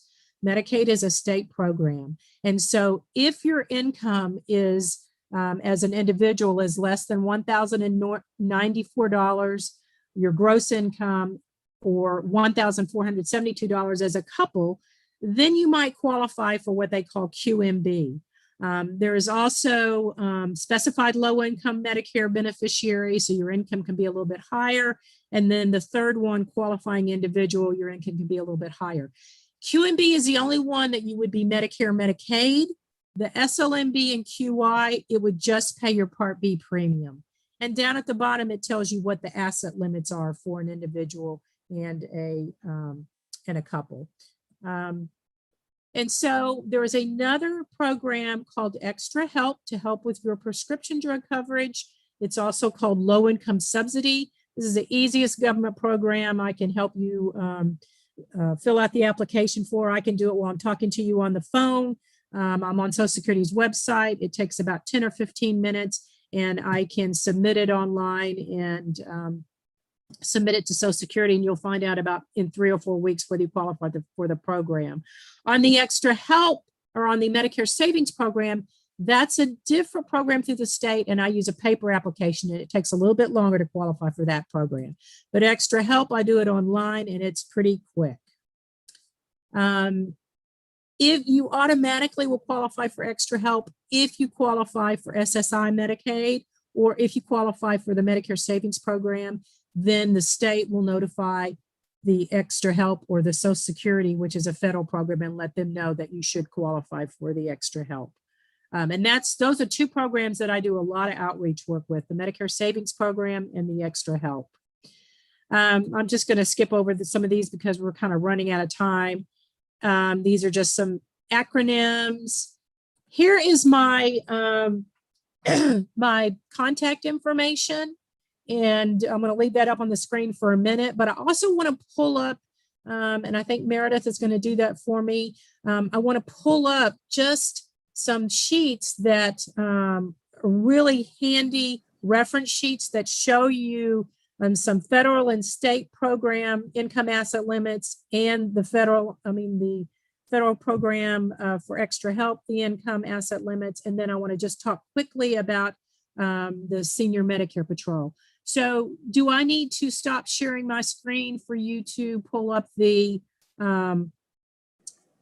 Medicaid is a state program. And so if your income is, as an individual, is less than $1,094, your gross income, or $1,472 as a couple, then you might qualify for what they call QMB. There is also specified low income Medicare beneficiary, so your income can be a little bit higher. And then the third one, qualifying individual, your income can be a little bit higher. QMB is the only one that you would be Medicare, Medicaid. The SLMB and QI, it would just pay your Part B premium. And down at the bottom, it tells you what the asset limits are for an individual and a couple. And so there is another program called Extra Help to help with your prescription drug coverage. It's also called Low Income Subsidy. This is the easiest government program. I can help you fill out the application for. I can do it while I'm talking to you on the phone. I'm on Social Security's website. It takes about 10 or 15 minutes, and I can submit it online and submit it to Social Security, and you'll find out about in 3 or 4 weeks whether you qualify for the program. On the Extra Help, or on the Medicare Savings Program, that's a different program through the state, and I use a paper application, and it takes a little bit longer to qualify for that program. But Extra Help, I do it online, and it's pretty quick. If you automatically will qualify for Extra Help, if you qualify for SSI Medicaid, or if you qualify for the Medicare Savings Program, then the state will notify the Extra Help or the Social Security, which is a federal program, and let them know that you should qualify for the Extra Help. And those are 2 programs that I do a lot of outreach work with, the Medicare Savings Program and the Extra Help. I'm just going to skip over some of these because we're kind of running out of time. These are just some acronyms. Here is my, my contact information, and I'm going to leave that up on the screen for a minute, but I also want to pull up, and I think Meredith is going to do that for me. I want to pull up just some sheets that are really handy reference sheets that show you some federal and state program income asset limits, and the federal program for Extra Help, the income asset limits. And then I want to just talk quickly about the Senior Medicare Patrol. So do I need to stop sharing my screen for you to pull up the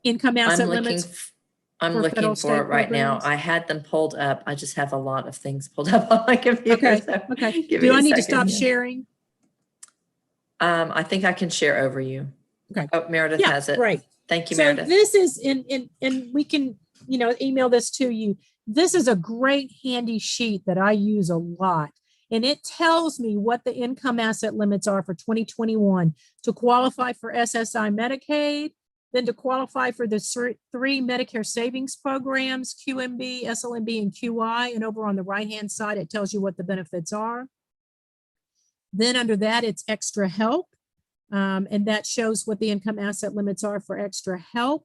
income asset limits? I'm looking for it right now. I had them pulled up. I just have a lot of things pulled up on my computer. Okay. So Okay. Do I need to stop sharing? I think I can share over you. Okay. Oh, Meredith has it. Right. Thank you, So Meredith. this is and we can, email this to you. This is a great handy sheet that I use a lot. And it tells me what the income asset limits are for 2021 to qualify for SSI Medicaid, then to qualify for the three Medicare savings programs, QMB, SLMB, and QI. And over on the right-hand side, it tells you what the benefits are. Then under that, it's extra help. And that shows what the income asset limits are for extra help,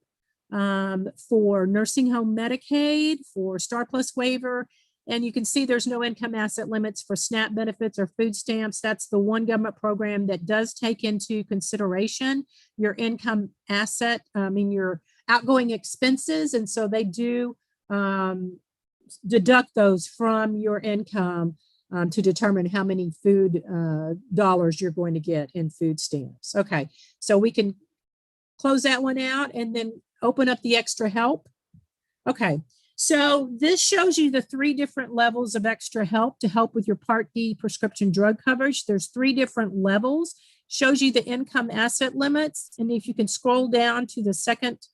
for nursing home Medicaid, for Star Plus waiver. And you can see there's no income asset limits for SNAP benefits or food stamps. That's the one government program that does take into consideration your income asset, your outgoing expenses. And so they do deduct those from your income to determine how many food dollars you're going to get in food stamps. Okay, so we can close that one out and then open up the extra help. Okay. So this shows you the three different levels of extra help to help with your Part D prescription drug coverage. There's three different levels, shows you the income asset limits. And if you can scroll down to the second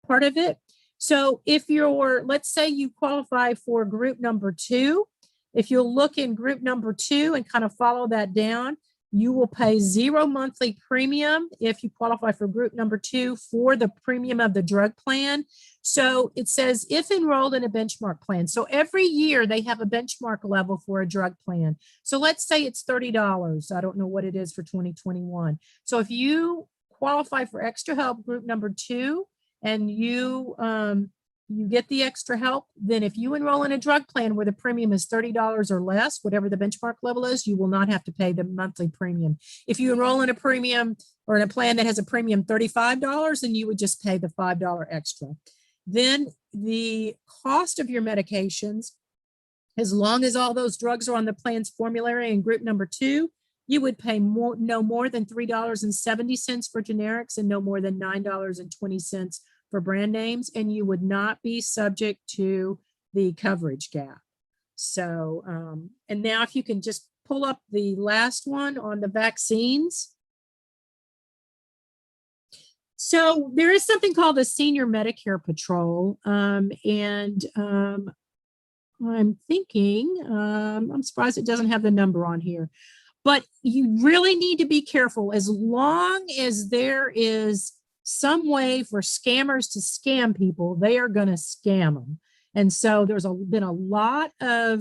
part of it. So if you're, let's say you qualify for group number 2, if you'll look in group number 2 and kind of follow that down, you will pay 0 monthly premium if you qualify for group number 2 for the premium of the drug plan. So it says if enrolled in a benchmark plan. So every year they have a benchmark level for a drug plan. So let's say it's $30. I don't know what it is for 2021. So if you qualify for extra help group number 2 and you get the extra help, then if you enroll in a drug plan where the premium is $30 or less, whatever the benchmark level is, you will not have to pay the monthly premium. If you enroll in a premium or in a plan that has a premium $35, then you would just pay the $5 extra. Then the cost of your medications, as long as all those drugs are on the plan's formulary in group number 2, you would pay no more than $3.70 for generics and no more than $9.20 for brand names, and you would not be subject to the coverage gap. So, and now if you can just pull up the last one on the vaccines. So there is something called the Senior Medicare Patrol, I'm thinking, I'm surprised it doesn't have the number on here, but you really need to be careful. As long as there is some way for scammers to scam people, they are going to scam them. And so there's been a lot of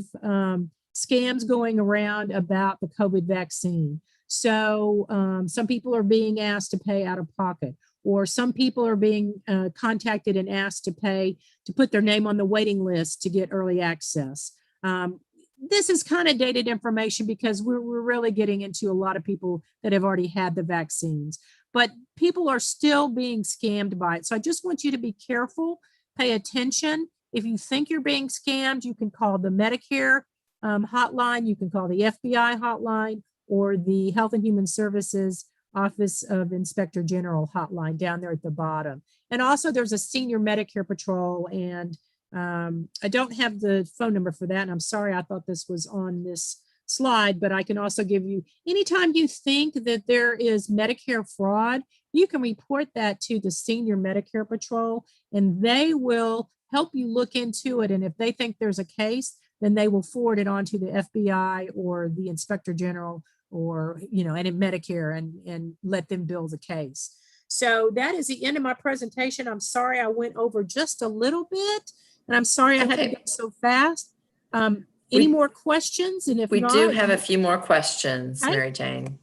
scams going around about the COVID vaccine. So some people are being asked to pay out of pocket, or some people are being contacted and asked to pay to put their name on the waiting list to get early access. This is kind of dated information because we're really getting into a lot of people that have already had the vaccines, but people are still being scammed by it. So I just want you to be careful, pay attention. If you think you're being scammed, you can call the Medicare hotline, you can call the FBI hotline, or the Health and Human Services Office of Inspector General hotline down there at the bottom. And also there's a Senior Medicare Patrol, and I don't have the phone number for that. And I'm sorry, I thought this was on this slide, but I can also give you, anytime you think that there is Medicare fraud, you can report that to the Senior Medicare Patrol, and they will help you look into it. And if they think there's a case, then they will forward it on to the FBI or the Inspector General, or, and in Medicare, and let them build the case. So that is the end of my presentation. I'm sorry I went over just a little bit, and I'm sorry I had to go so fast. Any more questions? And if we not, do have a few more questions, Mary Jane.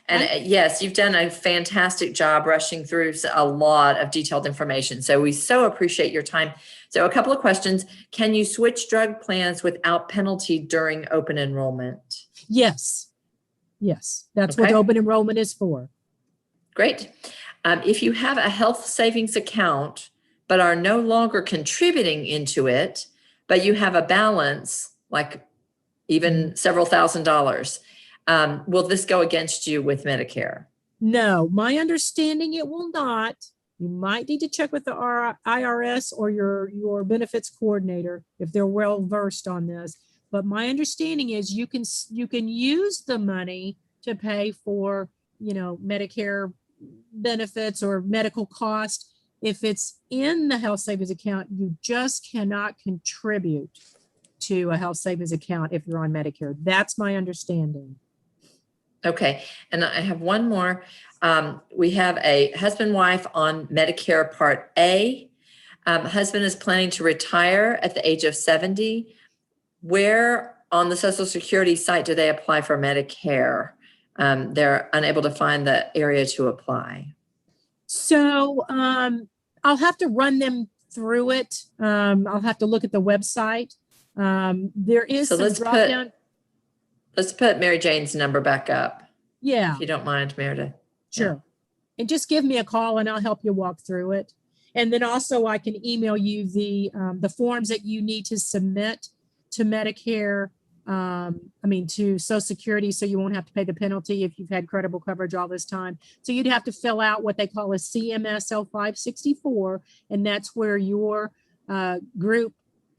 And yes, you've done a fantastic job rushing through a lot of detailed information. So we so appreciate your time. So a couple of questions. Can you switch drug plans without penalty during open enrollment? Yes. Yes, that's what open enrollment is for. Great. If you have a health savings account, but are no longer contributing into it, but you have a balance, like even several $1,000s, will this go against you with Medicare? No, my understanding, it will not. You might need to check with the IRS or your benefits coordinator if they're well versed on this. But my understanding is you can use the money to pay for, Medicare benefits or medical cost If it's in the health savings account, you just cannot contribute to a health savings account if you're on Medicare. That's my understanding. Okay, and I have one more. We have a husband-wife on Medicare Part A. Husband is planning to retire at the age of 70. Where on the Social Security site do they apply for Medicare? They're unable to find the area to apply. So I'll have to run them through it. I'll have to look at the website. There is some drop down. Let's put Mary Jane's number back up. Yeah. If you don't mind, Meredith. Sure. Yeah. And just give me a call and I'll help you walk through it. And then also I can email you the forms that you need to submit to Medicare, to Social Security, so you won't have to pay the penalty if you've had credible coverage all this time. So you'd have to fill out what they call a CMSL 564, and that's where your group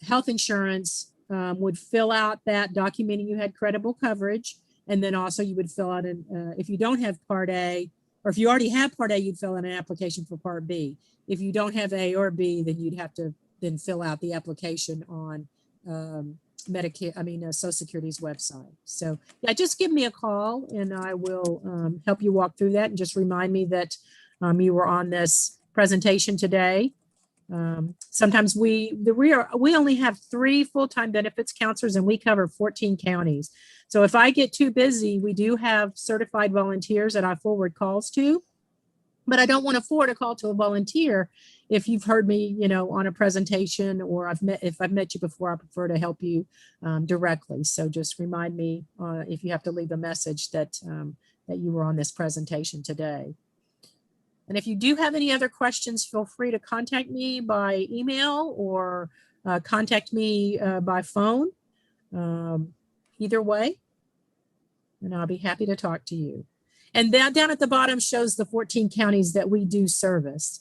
health insurance would fill out that documenting you had credible coverage. And then also you would fill out if you don't have Part A, or if you already have Part A, you'd fill out an application for Part B. If you don't have A or B, then you'd have to then fill out the application on Medicare, Social Security's website. So yeah, just give me a call and I will help you walk through that, and just remind me that you were on this presentation today. Sometimes we only have 3 full-time benefits counselors and we cover 14 counties. So if I get too busy, we do have certified volunteers that I forward calls to, but I don't want to forward a call to a volunteer if you've heard me, on a presentation, or if I've met you before. I prefer to help you directly. So just remind me if you have to leave a message that you were on this presentation today. And if you do have any other questions, feel free to contact me by email or contact me by phone. Either way, and I'll be happy to talk to you. And that down at the bottom shows the 14 counties that we do service.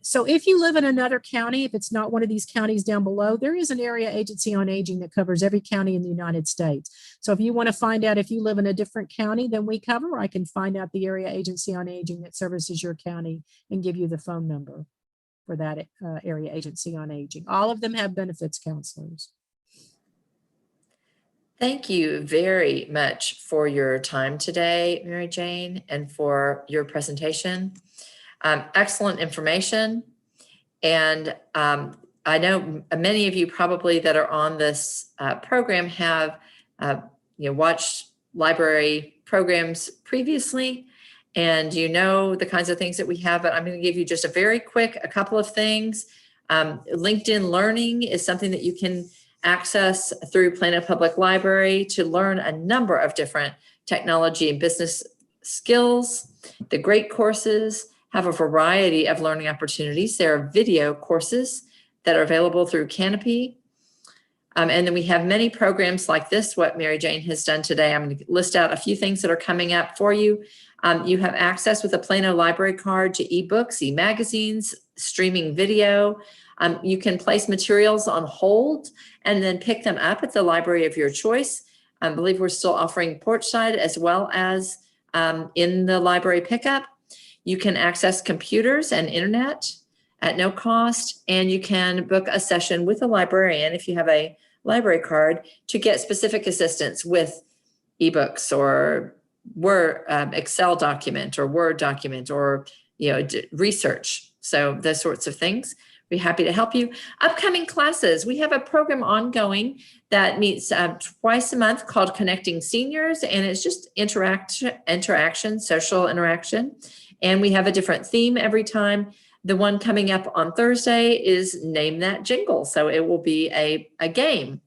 So if you live in another county, if it's not one of these counties down below, there is an area agency on aging that covers every county in the United States. So if you want to find out if you live in a different county than we cover, I can find out the area agency on aging that services your county and give you the phone number for that area agency on aging. All of them have benefits counselors. Thank you very much for your time today, Mary Jane, and for your presentation. Excellent information. And I know many of you probably that are on this program have watched library programs previously, and the kinds of things that we have, but I'm going to give you just a couple of things. LinkedIn Learning is something that you can access through Plano Public Library to learn a number of different technology and business skills. The great courses have a variety of learning opportunities. There are video courses that are available through Canopy. And then we have many programs like this, what Mary Jane has done today. I'm going to list out a few things that are coming up for you. You have access with a Plano library card to ebooks, e-magazines, streaming video. You can place materials on hold and then pick them up at the library of your choice. I believe we're still offering porchside as well as in the library pickup. You can access computers and internet at no cost, and you can book a session with a librarian if you have a library card to get specific assistance with ebooks or Word, Excel document or Word document or research. So those sorts of things. Be happy to help you. Upcoming classes. We have a program ongoing that meets twice a month called Connecting Seniors, and it's just interaction, social interaction. And we have a different theme every time. The one coming up on Thursday is Name That Jingle. So it will be a game,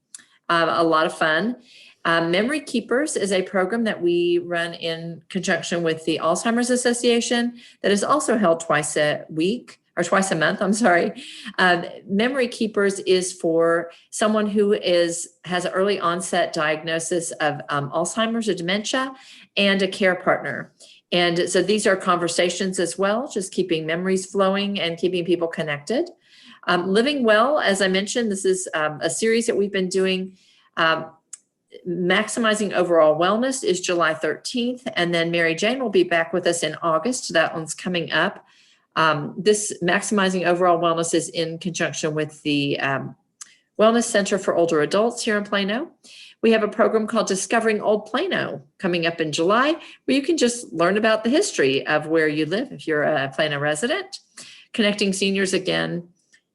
a lot of fun. Memory Keepers is a program that we run in conjunction with the Alzheimer's Association that is also held twice a month. I'm sorry. Memory Keepers is for someone who has early onset diagnosis of Alzheimer's or dementia and a care partner. And so these are conversations as well, just keeping memories flowing and keeping people connected. Living Well, as I mentioned, this is a series that we've been doing. Maximizing Overall Wellness is July 13th. And then Mary Jane will be back with us in August. That one's coming up. This Maximizing Overall Wellness is in conjunction with the Wellness Center for Older Adults here in Plano. We have a program called Discovering Old Plano coming up in July, where you can just learn about the history of where you live if you're a Plano resident. Connecting Seniors again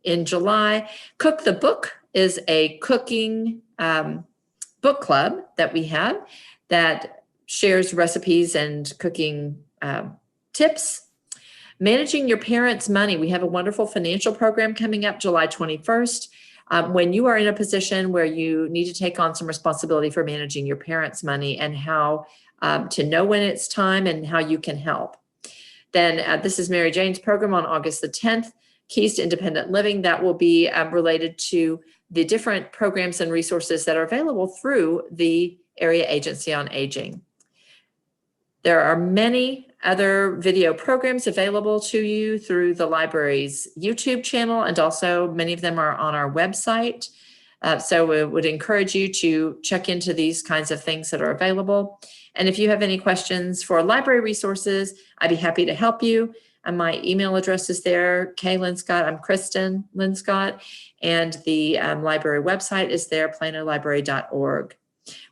in July. Cook the Book is a cooking book club that we have that shares recipes and cooking tips. Managing Your Parents' Money. We have a wonderful financial program coming up July 21st. When you are in a position where you need to take on some responsibility for managing your parents' money and how to know when it's time and how you can help. Then this is Mary Jane's program on August the 10th, Keys to Independent Living. That will be related to the different programs and resources that are available through the Area Agency on Aging. There are many other video programs available to you through the library's YouTube channel, and also many of them are on our website. So we would encourage you to check into these kinds of things that are available. And if you have any questions for library resources, I'd be happy to help you. And my email address is there, Kay Linscott. I'm Kristen Linscott. And the library website is there, planolibrary.org.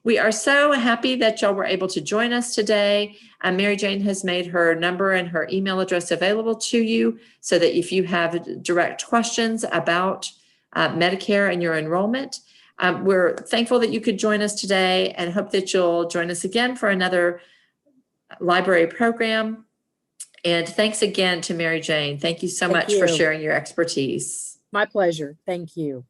We are so happy that y'all were able to join us today. Mary Jane has made her number and her email address available to you so that if you have direct questions about Medicare and your enrollment, we're thankful that you could join us today and hope that you'll join us again for another library program. And thanks again to Mary Jane. Thank you so much for sharing your expertise. My pleasure. Thank you.